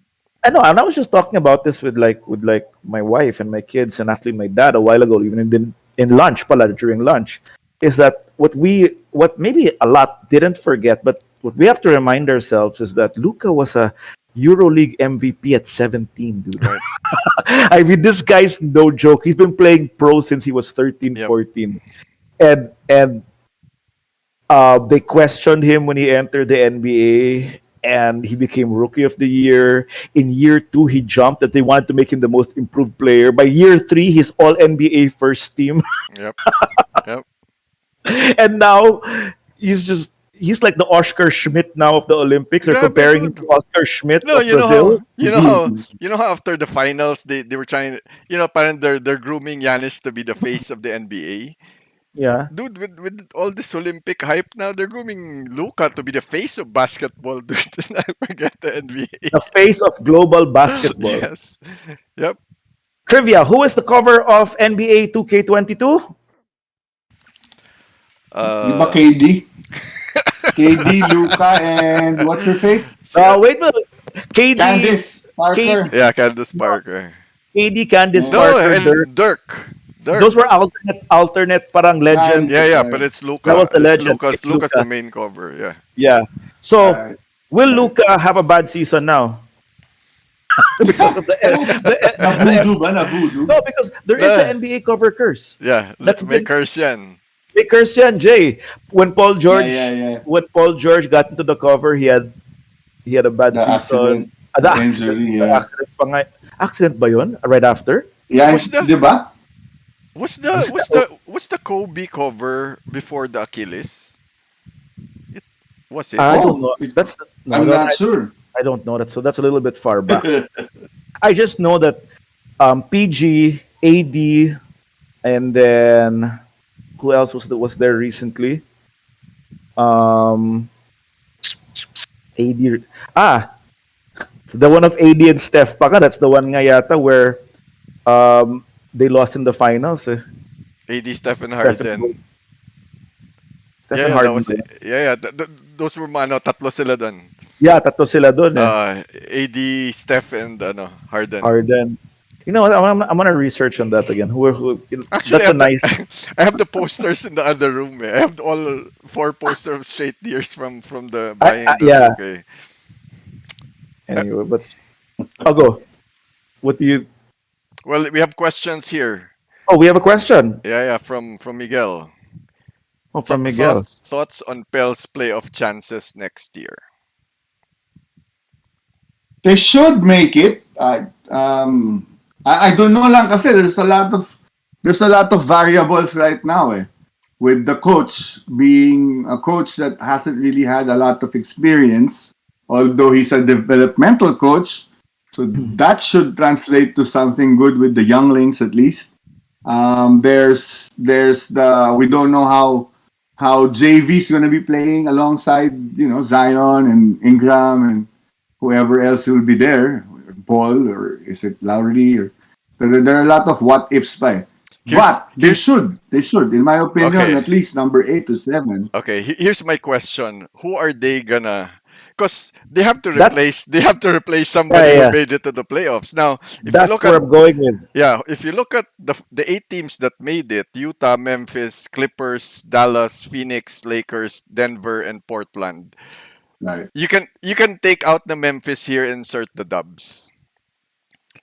I know, and I was just talking about this with my wife and my kids, and actually my dad a while ago, even in lunch, pala during lunch, is that what maybe a lot didn't forget, but what we have to remind ourselves is that Luca was a EuroLeague MVP at 17, dude. Right. I mean, this guy's no joke. He's been playing pro since he was 13, Yep. 14, and they questioned him when he entered the NBA, and he became Rookie of the Year. In year two, he jumped that they wanted to make him the most improved player. By year three, he's All NBA first team, Yep. Yep. and now he's like the Oscar Schmidt now of the Olympics. They're Grabe, comparing him dude. to Oscar Schmidt No, of Brazil. you know how after the finals they were trying, parang they're grooming Giannis to be the face of the NBA. Yeah, Dude, with all this Olympic hype now, they're grooming Luca to be the face of basketball, dude. And I forget the NBA. the face of global basketball. Yes. Yep. Trivia: who is the cover of NBA 2K22? Di ba Uh, KD? KD, Luca, and what's her face? Wait, no, KD, Candice Parker. yeah, Candace Parker. KD, Candice Yeah. No, Parker, Dirk. and Dirk. Those were alternate parang legend. Yeah, Right, yeah, but right, it's That was Luca. the It's legend. Lucas. It's Lucas the Luca. main cover. Yeah. Yeah. So right, will right. Luca have a bad season now because of Na voodoo ba? Na voodoo? no, because there is the Nah. NBA cover curse. Yeah. That's May been curse yan. the curse yan, Jay. When Paul Yeah, George yeah, yeah. when Paul George got into the cover, he had a bad The season. accident, The the accident, injury, the yeah. accident pa nga. Accident ba yun? Right after? Yeah, Was the di ba? was the Was it was the, the was the Kobe cover before the Achilles? It was it? I don't Oh, know. That's no, I'm that, not sure. I don't know that. So that's a little bit far back. I just know that PG, AD, and then who else was there recently? Um, AD. Ah, the one of AD and Steph pa ka. That's the one nga yata where they lost in the finals. AD, Stephen Stephen Harden. Yeah, Stephen yeah, that Harden. was yeah, yeah. Those were tatlo sila dun. Yeah, tatlo sila dun eh. AD, Steph, and Harden. Harden. You know what? I'm gonna research on that again. Actually, That's a nice. I have the posters in the other room. I have all four posters of straight years from the buying the Yeah. 2K. Uh, Anyway, but I'll go. What do you? well, we have questions here. Oh, we have a question. Yeah, yeah, from Miguel. Oh, from Miguel. Thoughts on Pels playoff chances next year? They should make it. I don't know lang kasi there's a lot of variables right now eh. With the coach being a coach that hasn't really had a lot of experience, although he's a developmental coach, so that should translate to something good with the younglings at least. There's the we don't know how JV is going to be playing alongside Zion and Ingram and whoever else will be there, Paul or is it Lowry or there are a lot of what ifs by. But they should, in my opinion, Okay. at least number 8 to 7. Okay, here's my question: who are they gonna? Because they have to That's replace somebody who yeah. made it to the playoffs. Now, if you That's look where at I'm going with. if you look at the 8 teams that made it: Utah, Memphis, Clippers, Dallas, Phoenix, Lakers, Denver, and Portland. Right. You can take out the Memphis here, insert the Dubs.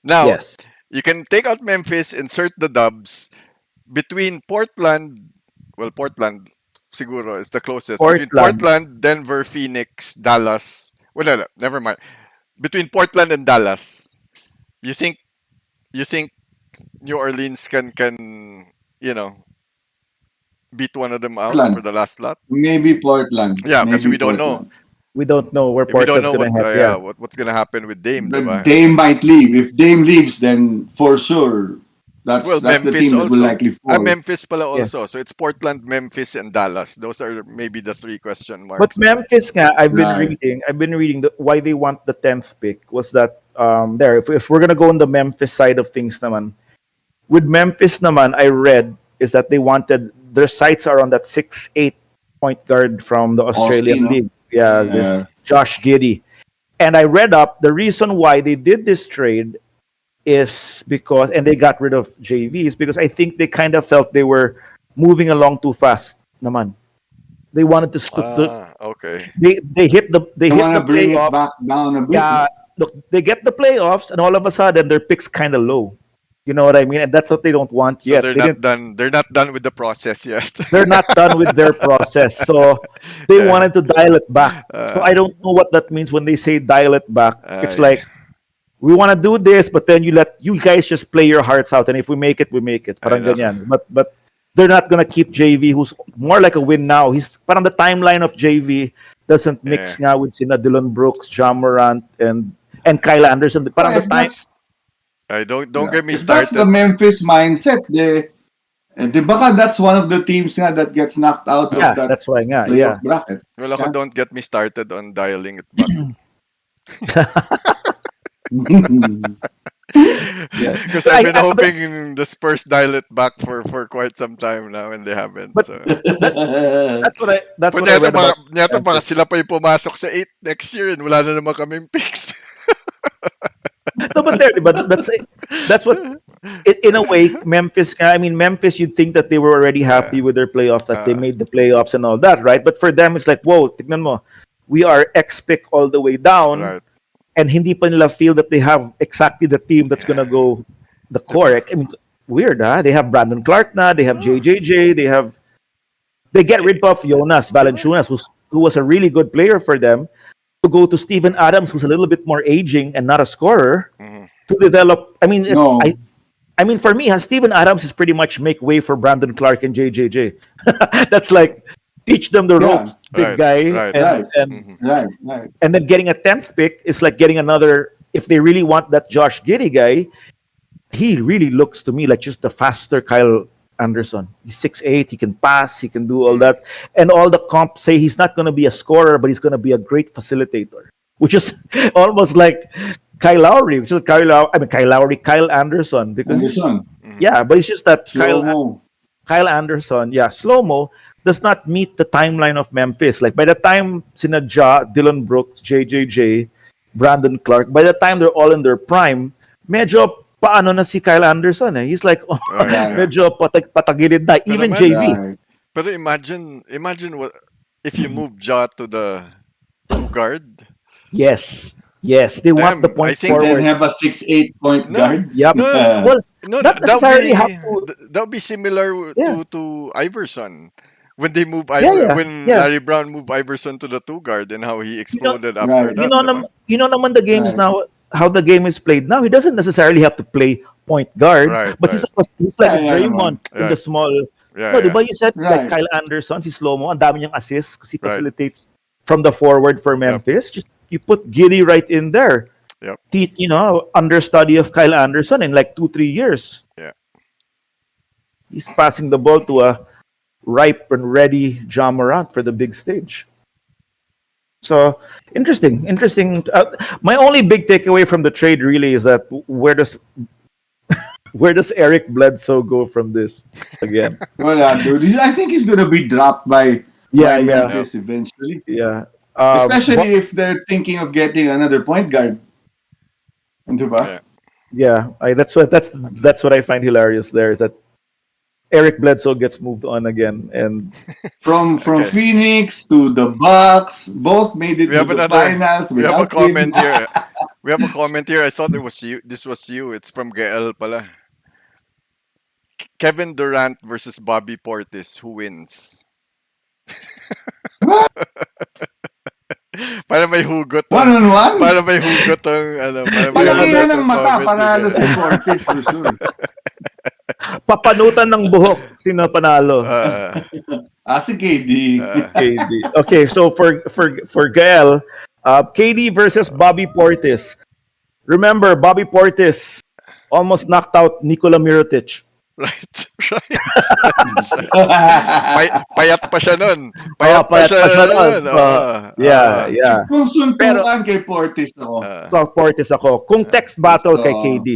Now, Yes. you can take out Memphis, insert the Dubs between Portland. Well, Portland siguro is the closest. Between Portland. Portland, Denver, Phoenix, Dallas. Well, no, no, never mind. Between Portland and Dallas, you think you think New Orleans can you know beat one of them out for Portland. the last lot? Maybe Portland. Yeah, because Maybe we don't know. Portland. We don't know where We don't Portland's know gonna what head. yeah Yeah. what's gonna happen with Dame, But diba? Dame might leave. If Dame leaves, then for sure Well, that's the Memphis team that will also. likely fall. Memphis pala Yeah. also. So it's Portland, Memphis, and Dallas. Those are maybe the three question But marks. Memphis, nga, Right. I've been reading why they want the 10th pick was that there. If we're gonna go on the Memphis side of things, naman, with Memphis, naman, I read is that they wanted their sights are on that 6'8" point guard from the Australian Austin, no? League. Yeah, Yeah. this Josh Giddey. And I read up the reason why they did this trade is because, and they got rid of JV is because I think they kind of felt they were moving along too fast. Naman, they wanted to Okay. they They hit want the to bring it playoffs. back down a bit, Yeah, no? look, they get the playoffs, and all of a sudden their picks kind of low. You know what I mean? And that's what they don't want So yet. they're not done. They're not done with the process yet. They're not done with their process, so they Yeah. wanted to dial it back. So Uh, I don't know what that means when they say dial it back. It's uh, like we want to do this, but then you guys just play your hearts out, and if we make it, we make it. I Parang know. ganyan. But they're not gonna keep JV, who's more like a win now. He's parang the timeline of JV doesn't Yeah. mix nga with sina Dylan Brooks, John Morant, and Kyle Anderson. Well, Parang the if time. that's Don't get me if that's the started. Memphis mindset, di baka that's one of the teams nga that gets knocked out of Yeah, that that's why nga. playoff Yeah. bracket. Well, ako, Yeah. don't get me started on dialing it back. Yeah. Because I've been But hoping the Spurs dial it back for quite some time now, and they haven't. but So. that's But what I read about nyata baka Memphis. sila pa yung pumasok sa 8 next year and wala na naman kaming picks. No, but there, but that's what in a way Memphis. I mean, Memphis. You'd think that they were already happy with their playoff, that they Uh, made the playoffs and all that, right? But for them, it's like, whoa, tignan mo, we are X pick all the way down, right. and hindi pa nila feel that they have exactly the team that's gonna go the core. I mean, weird, huh? They have Brandon Clark now, they have JJJ, they get rid of Jonas Valanciunas, who was a really good player for them, to go to Steven Adams, who's a little bit more aging and not a scorer, Mhm. to develop. I mean, No. I mean, for me, Steven Adams is pretty much make way for Brandon Clark and JJJ. That's like teach them the Yeah. ropes, big Right, guy, right. Right. Mhm. Right. and then getting a 10th pick is like getting another. If they really want that Josh Giddey guy, he really looks to me like just the faster Kyle Anderson. He's 6'8", he can pass, he can do all that. And all the comps say he's not going to be a scorer, but he's going to be a great facilitator, which is almost like Kyle Lowry, which is Kyle Anderson, because Anderson, yeah, but it's just that slow mo. Kyle Anderson, yeah, slow mo does not meet the timeline of Memphis. Like by the time sinadya, Dylan Brooks, JJJ, Brandon Clark, by the time they're all in their prime, medyo paano na si Kyle Anderson eh. He's like Right, Right, yeah. medyo patagilid na. Pero Even man, JV. right. pero imagine what if you move Ja to the two guard. Yes. Yes. They want the Damn, I point think And then forward. have a 6'8" point no, guard. Yep. no, Well, no. not That'll necessarily have be to. that'll be similar Yeah. to Iverson when they move Yeah, yeah. when Yeah. Larry Brown moved Iverson to the two guard and how he You know, exploded after Right, you that, know, diba? you know naman the games right. now, how the game is played now. He doesn't necessarily have to play point guard, Right, but right, he's like Yeah, a yeah, naman. Draymond in the right. small. Yeah, No, di yeah, ba you said like Right. Kyle Anderson, si Slow-mo, ang dami niyang assists kasi he right. facilitates from the forward for Yep, Memphis. Just you put Giddy right in there. yep, Understudy of Kyle Anderson in like 2-3 years. yeah. He's passing the ball to a ripe and ready Ja Morant for the big stage. So interesting. My only big takeaway from the trade really is that where does Eric Bledsoe go from this again? Well, dude, I think he's gonna be dropped by Yeah, yeah, Yep. Memphis eventually. yeah. Especially if they're thinking of getting another point guard. Diba? Yeah. Yeah, that's what I find hilarious. There is that Eric Bledsoe gets moved on again, and From Okay. Phoenix to the Bucks, both made it We to have the another. finals We have a without him. comment here. We have a comment here. I thought it was you. This was you. It's from Gael pala. Kevin Durant versus Bobby Portis. Who wins? What? Para may hugot ang, One-on-one? para may hugot ang, para may Palaki hugot yan ang ang mata, comment panalo si bigay. Portis for sure. papanutan ng buhok sino panalo. Si KD. KD. Okay, so for Gael, KD versus Bobby Portis. Remember, Bobby Portis almost knocked out Nikola Mirotic. Right. Payat pa siya nun. Payat pa siya nun. nun. Yeah. Kung suntukan kay Portis ako. So, Portis ako. Kung text battle kay KD.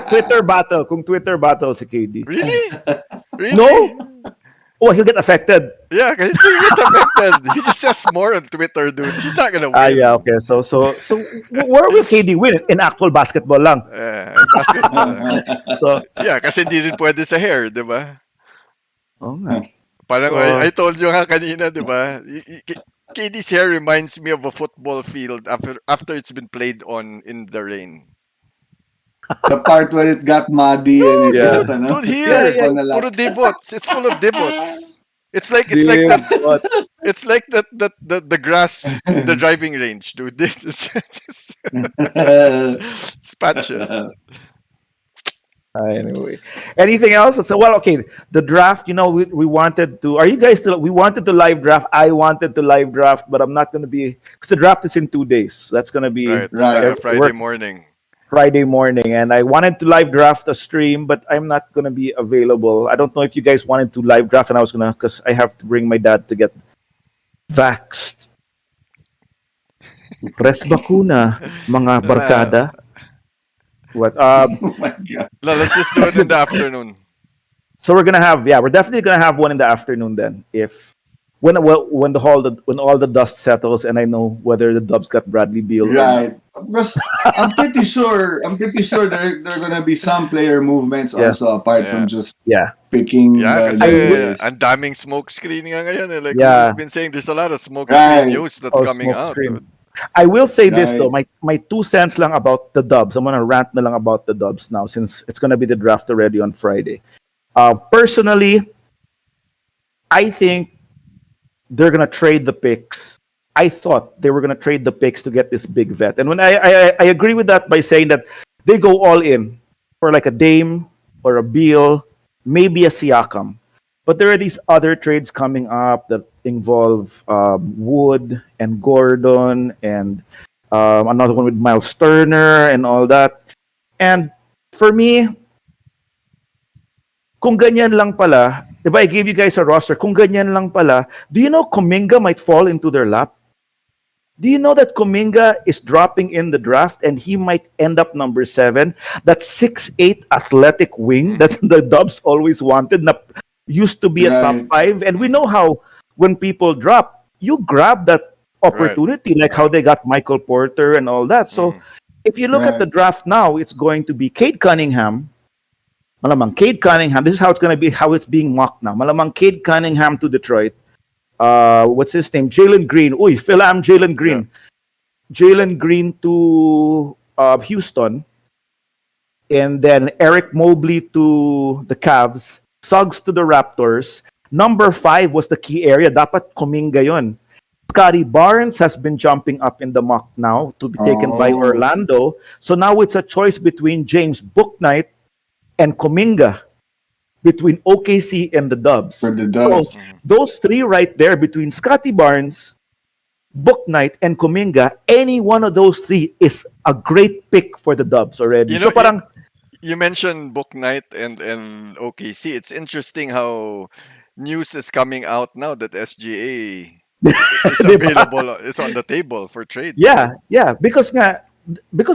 Twitter battle. Kung Twitter battle si KD. Really? Really? No? Oh, he'll get affected. Yeah, kasi he get affected. He just says more on Twitter, dude. He's not gonna win. Yeah, okay. So where will KD win? In actual basketball lang. Basketball. So, Yeah, kasi hindi din pwede sa hair, di ba? oh nga. Parang So- I told you nga kanina, di ba? KD's hair reminds me of a football field after it's been played on in the rain. The part where it got muddy and it Yeah. just, ano? Dude, here, Yeah. puro divots. It's full of divots. It's like Dude, what? it's like the grass in the driving range, dude. It's patches. Anyway, anything else? So, well, okay. The draft, we wanted to. Are you guys still? We wanted to live draft. I wanted to live draft, but I'm not going to be because the draft is in 2 days. That's going to be Right. Right. Friday morning. Friday morning, and I wanted to live draft a stream, but I'm not going to be available. I don't know if you guys wanted to live draft, and I was gonna because I have to bring my dad to get vaxxed. Press bakuna, mga barkada. What? Oh my God. No, let's just do it in the afternoon. So we're definitely gonna have one in the afternoon then. If when all the dust settles and I know whether the Dubs got Bradley Beal. or not. Right. Because I'm pretty sure there are gonna be some player movements Yeah. also apart Yeah. from just Yeah. picking Yeah, the kasi players. ang daming smoke screen nga ngayon. Like Yeah. we've been saying, there's a lot of smoke screen Right. news that's coming smoke out. screen. Dude. I will say this Right. though, my 2 cents lang about the Dubs. I'm gonna rant na lang about the Dubs now since it's gonna be the draft already on Friday. Personally, I think they're gonna trade the picks. I thought they were gonna trade the picks to get this big vet, and when I agree with that by saying that they go all in for like a Dame or a Beal, maybe a Siakam. But there are these other trades coming up that involve Wood and Gordon and another one with Miles Turner and all that. And for me, kung ganyan lang pala, diba I gave you guys a roster, kung ganyan lang pala, do you know Kuminga might fall into their lap? Do you know that Kuminga is dropping in the draft and he might end up number 7? That 6'8" athletic wing that the Dubs always wanted, na used to be a top Right. 5. And we know how when people drop, you grab that Right. opportunity, like how Right. they got Michael Porter and all that. So if you look at the Right. draft now, it's going to be Cade Cunningham. Malamang Cade Cunningham. This is how it's going to be, how it's being mocked now. Malamang Cade Cunningham to Detroit. What's his name? Jalen Green. Uy, Phil Am Jalen Yeah. Green. Jalen Green to Houston, and then Eric Mobley to the Cavs, Suggs to the Raptors. Number 5 was the key area. Dapat Kuminga yon. Scotty Barnes has been jumping up in the mock now to be taken by Oh, Orlando. So now it's a choice between James Bouknight and Kuminga, between OKC and the Dubs. for the So Dubs. those three right there between Scotty Barnes, Book Night, and Kuminga, any one of those three is a great pick for the Dubs already. You So know, parang, you mentioned Book Night and OKC. It's interesting how news is coming out now that SGA is di ba? available. It's on the table for trade. Yeah, yeah. Because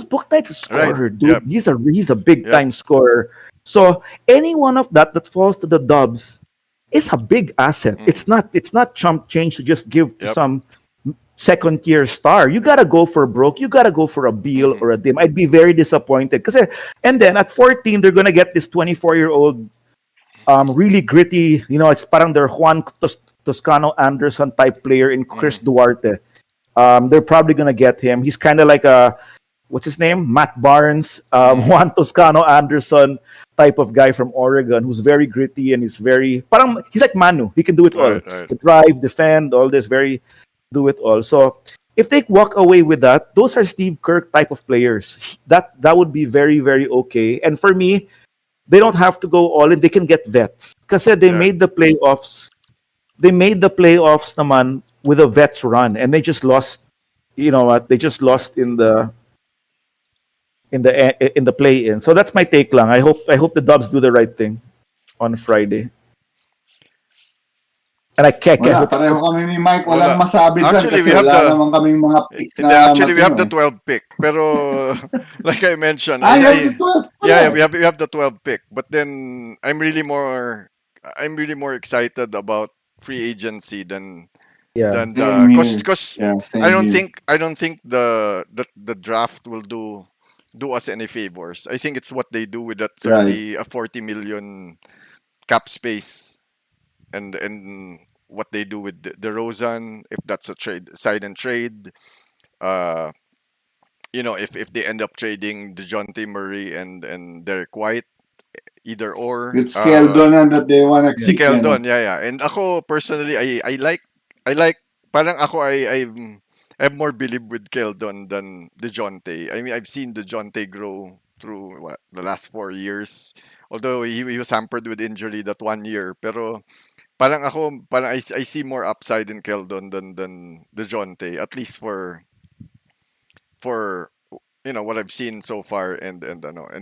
Book Knight's a Right. scorer, dude. Yep. He's a big Yep. time scorer. So any one of that falls to the Dubs is a big asset. Mm. It's not chump change to just give to Yep. some second tier star. You gotta go for broke. You gotta go for a Beal Mhm. or a Dim. I'd be very disappointed. And then at 14, they're gonna get this 24-year-old, really gritty. It's parang their Toscano Anderson type player in Chris Mhm. Duarte. They're probably gonna get him. He's kind of like a, what's his name? Matt Barnes, Mhm. Juan Toscano Anderson type of guy from Oregon who's very gritty and he's like Manu. He can do it all. Right. Right. He drive, defend, all this, very do it all. So if they walk away with that, those are Steve Kirk type of players. That would be very, very okay. And for me, they don't have to go all in. They can get vets. Kasi they Right. made the playoffs. They made the playoffs naman with a vets run, and they just lost. You know what? They just Right. lost in the play-in. So that's my take lang. I hope the Dubs do the right thing on Friday. And I Wala, hope pareho kami ni Mike. Walang Wala. masabi dyan Actually, kasi we have wala the naman kaming mga picks Hindi, na actually we have matino the eh. 12th pick. Pero like I mentioned, Ah, you have the 12 yeah, pala. we have the 12th pick. But then I'm really more excited about free agency yeah. than Same the here. cause Yeah, same here. I don't think the draft will do us any favors. I think it's what they do with that Right. 40 million cap space and what they do with the Rosen, if that's a sign and trade. Uh, if they end up trading DeJounte Murray and Derek White, either or. It's Keldon that they wanna Si keep, you know. Keldon, yeah, yeah. And ako personally, I like parang ako I have more believe with Keldon than DeJounte. I mean, I've seen DeJounte grow through the last 4 years. Although he was hampered with injury that 1 year, pero parang I see more upside in Keldon than DeJounte, at least for what I've seen so far, and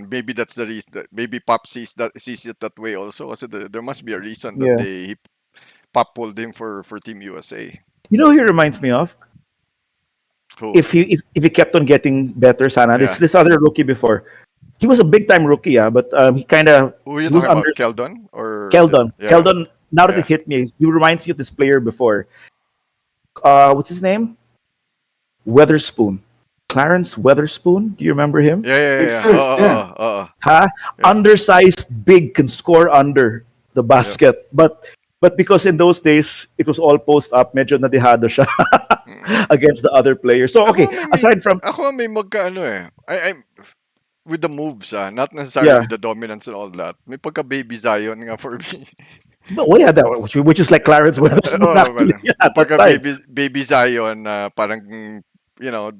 maybe that's the reason that maybe Pop sees it that way also. Kasi there must be a reason that Yeah. Pop pulled him for Team USA. You know who he reminds me of? Who? If he kept on getting better, Sana. This Yeah. this other rookie before. He was a big time rookie, yeah, but Who are you he was talking under about? Keldon or Keldon. yeah, Keldon, now that it yeah, hit me, he reminds me of this player before. What's his name? Weatherspoon. Clarence Weatherspoon. Do you remember him? yeah, yeah, yeah. Sixers, yeah. Huh? Yeah. Undersized, big, can score under the Yep. basket. But because in those days it was all post up, medyo nadihado siya Mm. against the other players. So okay, aside from Ako may magkaano eh. I'm with the moves, not necessarily yeah, with the dominance and all that. May pagka baby Zion nga for me. but well, yeah, that which is like Clarence Weatherspoon Oo, actually parang yeah, at that pagka time. baby Zion na parang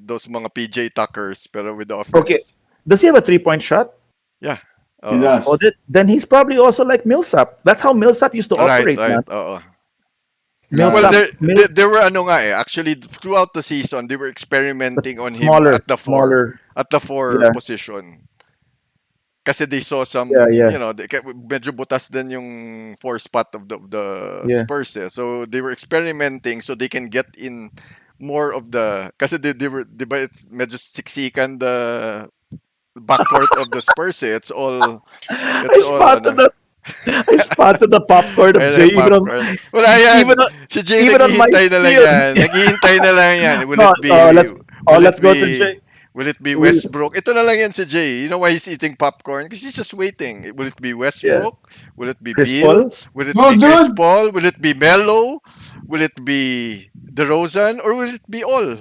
those mga PJ Tuckers pero with the Okay, offense. does he have a 3-point shot? Yeah. He Oo. Oh, does. then he's probably also like Millsap. That's how Millsap used to Right, operate, right. man. Oo. Well, Right. Millsap, there were ano nga eh. Actually, throughout the season, they were but experimenting on him smaller, at the smaller. four Yeah, position. kasi they saw Yeah, some, yeah, medyo butas din yung four spot of the yeah. Spurs eh. So they were experimenting so they can get in more of the, kasi they were, di ba, it's medyo siksikan the backcourt of the Spurs eh. I It's all spotted ano. the I spotted the popcorn of Ayun Jay yung popcorn. Wala yan. even on, Si Jay even on my naghihintay na lang field. yan. Naghihintay na lang yan. No, no, Will it let's go to be Jay. will it be We, Westbrook? Ito na lang yan si Jay. You know why he's eating popcorn? Because he's just waiting. Will it be yeah, Westbrook? Will it be Chris Beal? Paul. Will it No, be Chris dude. Paul? Will it be Melo? Will it be DeRozan? Or will it be all?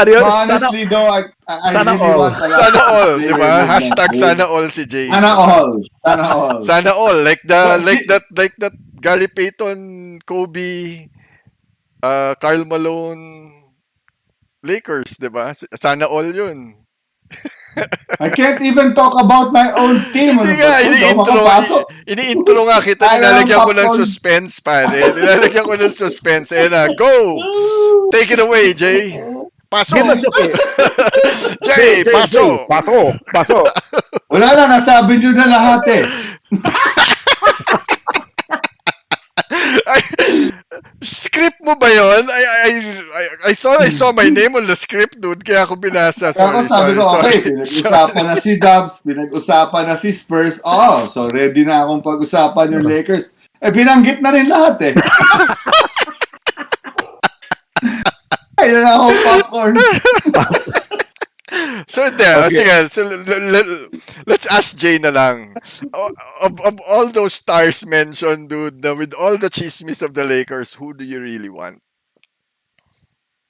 Ano yun? No, Sana, honestly though, I sana really all. want a lot Sana of all, di player ba? movement, Hashtag dude. sana all si Jay. Sana all. Sana all. Sana all. Like But see, that Gary Payton, Kobe, Karl Malone, Lakers, di ba? Sana all yun. I can't even talk about my own team. Hindi Ano nga, ba ito? Daw makapasok. ini-intro nga kita, Kaya ang nilalagyan ko ng popcorn. suspense, pare. Nilalagyan ko ng suspense. Ayan na, go! Take it away, Jay. Paso! Give us okay. Jay, Jay, paso! paso. Wala na, nasabi nyo na lahat eh. Ay, script mo ba yun? I thought I saw my name on the script, dude. Kaya ako binasa. Kaya ako sabi ko, okay, pinag-usapan na si Dubs, pinag-usapan na si Spurs. Oh, so ready na akong pag-usapan yung Lakers. Eh, binanggit na rin lahat eh. Kaya na akong popcorn. So, there. Okay. Sige, so, let's ask Jay na lang. Of all those stars mentioned, dude, with all the chismis of the Lakers, who do you really want?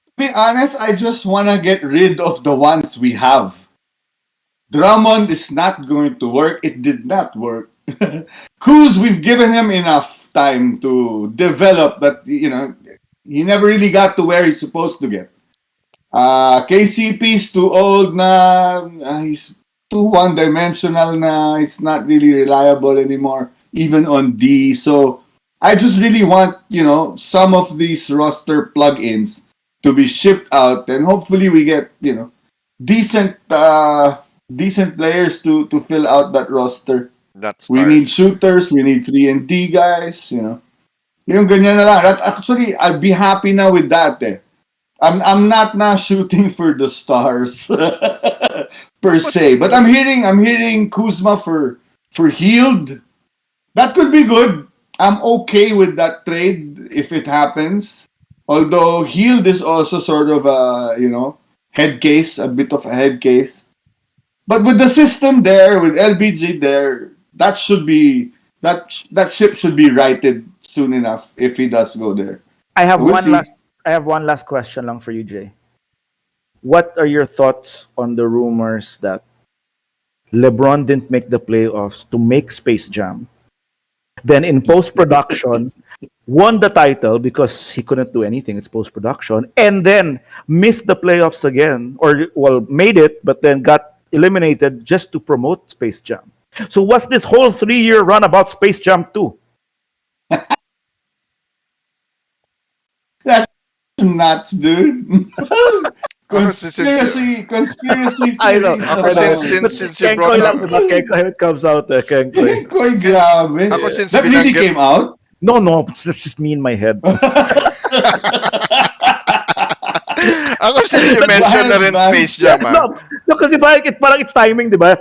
To be honest, I just want to get rid of the ones we have. Drummond is not going to work. It did not work. Kuz, we've given him enough time to develop, but, you know, he never really got to where he's supposed to get. KCP's too old na, he's too one-dimensional na, he's not really reliable anymore, even on D. So, I just really want, you know, some of these roster plug-ins to be shipped out, and hopefully we get, you know, decent players to fill out that roster. That's We need shooters, we need 3 and D guys, you know. Yung ganyan na lang. Actually, I'd be happy now with that eh. I'm not now shooting for the stars per se, but I'm hitting Kuzma for Healed. That could be good. I'm okay with that trade if it happens. Although Healed is also sort of a, you know, head case, a bit of a head case. But with the system there, with LBJ there, that should be that ship should be righted soon enough if he does go there. I have We'll one see. last question lang for you, Jay. What are your thoughts on the rumors that LeBron didn't make the playoffs to make Space Jam? Then in post-production, won the title because he couldn't do anything. It's post-production. And then missed the playoffs again, or, well, made it, but then got eliminated just to promote Space Jam. So what's this whole 3-year run about Space Jam 2? That's nuts, dude. Conspiracy I know. theories. Ako, since you Kenkoy brought lang, up, diba? Kenkoy, it comes out there. Kenkoy. Koy, grabe. Ako, since That really binanggit- came out? No, it's just me in my head. Ako, since you mentioned na rin Wild, Space Jam, No, kasi parang it's timing, di ba?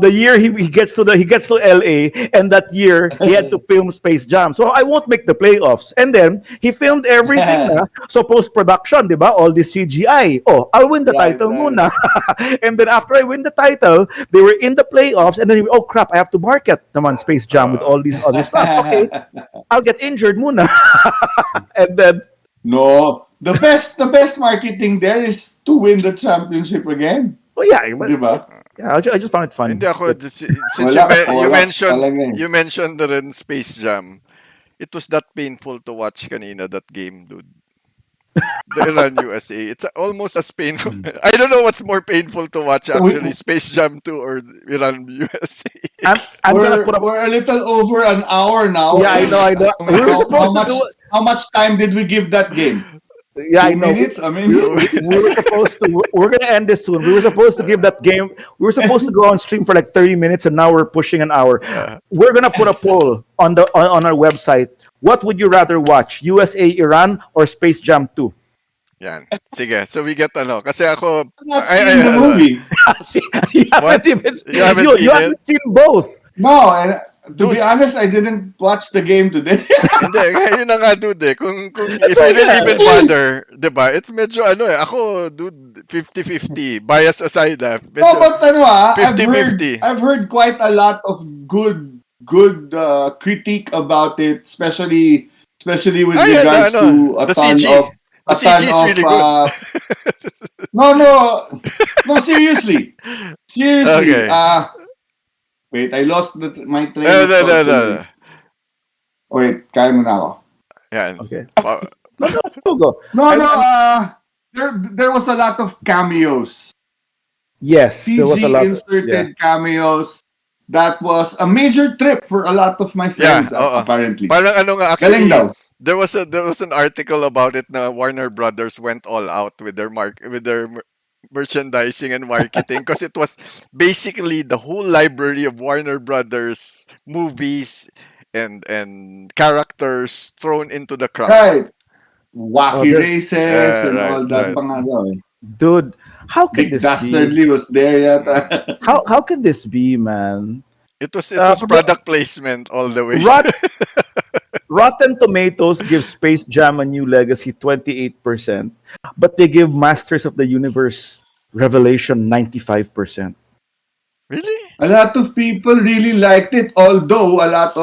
The year he gets to LA, and that year he had to film Space Jam. So I won't make the playoffs. And then he filmed everything na. So post-production, di ba? All this CGI. Oh, I'll win the Right, title right. muna. And then after I win the title, they were in the playoffs, and then oh crap, I have to market naman Space Jam with all these other stuff. Okay, I'll get injured muna. And then No. The best marketing there is to win the championship again. oh yeah, but, Diba? yeah, I just found it funny. hindi ako, That- since Wala talaga eh. you mentioned na rin Space Jam, it was that painful to watch kanina, that game, dude. The Iran USA. It's almost as painful. I don't know what's more painful to watch actually, Space Jam 2 or Iran USA. I'm gonna put up. We're a little over an hour now. Yeah, I know. We were supposed to do it. How much time did we give that game? Yeah, I Two know. minutes, a We, minute. we were supposed to. We're gonna end this soon. We were supposed to give that game. We were supposed to go on stream for like 30 minutes, and now we're pushing an hour. uh, We're gonna put a poll on the on our website. What would you rather watch, USA Iran or Space Jam 2? yan. Sige. So we get ano. Kasi ako, I've not seen the movie. See, you what? haven't even You haven't you seen it? haven't seen both. No, and to be Dude, honest, I didn't watch the game today. hindi. Yun na nga, dude eh. Kung, That's if you why didn't nga. even bother, diba? It's medyo ano eh. Ako, dude, 50-50. Bias aside No, Medyo but ano fifty-fifty. I've heard quite a lot of good critique about it, especially with Ah, yeah, regards to the CG. The a CG ton is of really good. no, seriously. Seriously. Okay. Wait, I lost my train of No, thought no, tuloy. no. Wait, kaya mo na ako. Yan. Okay. Pa- No, no, go go. No, I'm, no, I'm, there was a lot of cameos. yes, there was a CG lot. Yeah. inserted cameos. That was a major trip for a lot of my Yeah, friends, oo. apparently. Parang ano nga Galing actually, daw. there was an article about it na Warner Brothers went all out with their merchandising and marketing because it was basically the whole library of Warner Brothers movies and characters thrown into the crowd. Right. Oh, Wacky races and Right, all that right. pa nga daw eh. dude, how can Big this be? Dastardly was there yata. How can this be, man? It was Uh, product placement all the way. Rot, Rotten Tomatoes gives Space Jam a new legacy 28%, but they give Masters of the Universe Revelation 95%. Really? A lot of people really liked it, although a lot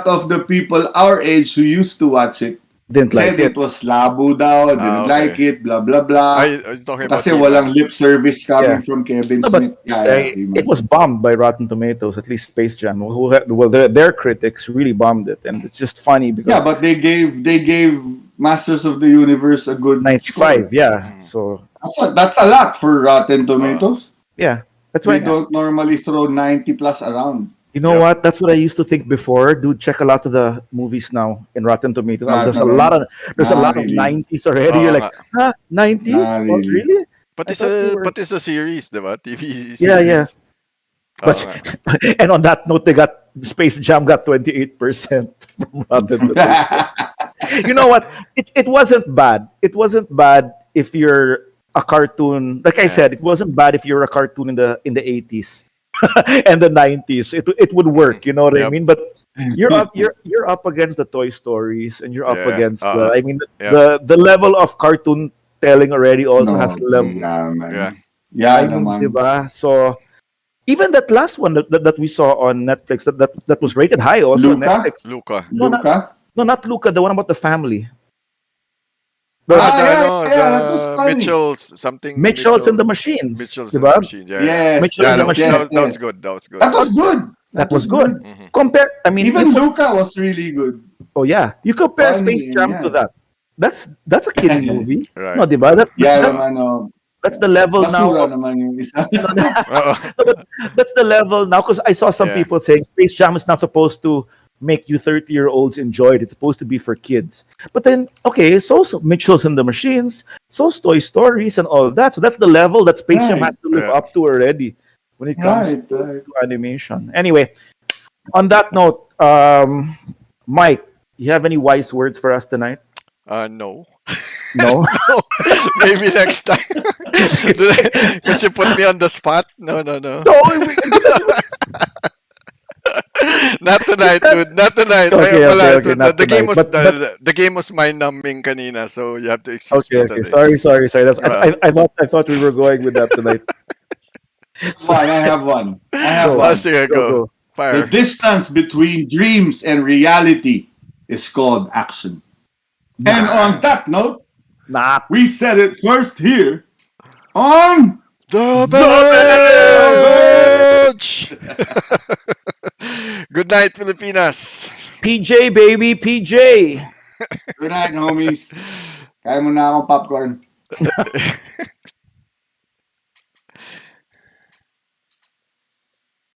of the people our age who used to watch it Didn't like said it. it was labo daw, didn't like Okay. it, blah blah blah. Are you talking about Kasi walang He-Man? lip service coming Yeah. from Kevin No, but Smith. Yeah, it was bombed by Rotten Tomatoes, at least Space Jam. Well, their critics really bombed it, and it's just funny because yeah, but they gave Masters of the Universe a good 95, score. yeah. Mm. So That's a lot for Rotten Tomatoes. yeah, that's We why. don't normally throw 90 plus around. You know Yep. what? That's what I used to think before. Dude, check a lot of the movies now in Rotten Tomatoes. Not There's a naman. lot of Not really. 90s already. You're Oo like, nga. huh? 90? Not Oh, really. really? I Pati thought they were. sa series, diba? TV Yeah, yeah. series. But Oo nga. and on that note, they got Space Jam got 28% from Rotten Tomatoes. You know what? It wasn't bad. It wasn't bad if you're a cartoon. Like I Yeah. said, it wasn't bad if you're a cartoon in the 80s and the 90s. It would work. You know what I Yep. mean? But you're up against the Toy Stories, and you're up Yeah. against the. I mean, Yeah. the level of cartoon telling already also has No, level. yeah, man. Yeah. Yeah, I mean, naman. diba? So even that last one that we saw on Netflix that was rated high also on Luca? Netflix. Luca. No, not Luca? no, not Luca. The one about the family. Ah, The that was the funny. Mitchells and the Machines. Mitchell's in the Diba? machine. Yeah, yeah. Yes, Mitchell Yeah, and the yes, Machines. yes, that was yes. good. That was good. That was good. That was good. Mhm. Compare. I mean, Even Luca was really good. oh yeah, you compare Funny, Space Jam to yeah. that. That's a kids movie. Right. No, diba? Yeah, naman, no. That's the level now. Basura naman yung isa. Oo. No, but that's the level now because I saw some Yeah. people saying Space Jam is not supposed to make you 30-year-olds enjoy it. It's supposed to be for kids. But then, okay, so Mitchell's and the Machines, so's Toy Stories and all that. So that's the level that Space Jam Right. has to live Yeah. up to already when it comes Right. to animation. Anyway, on that note, Mike, you have any wise words for us tonight? No. No? Maybe next time. Because you put me on the spot. No. No, Not tonight, dude. Not tonight. Okay, Wala. okay, not The game tonight. was the game was mind-numbing kanina, so you have to excuse me okay. today. Sorry. That's, I thought we were going with that tonight. Come on, I have one. Go. Oh, sige, go. Go. The Fire. distance between dreams and reality is called action. And on that note, Nah. we said it first here on The Bench! Good night, Pilipinas. PJ, baby, PJ. Good night, homies. Kaya mo na akong popcorn.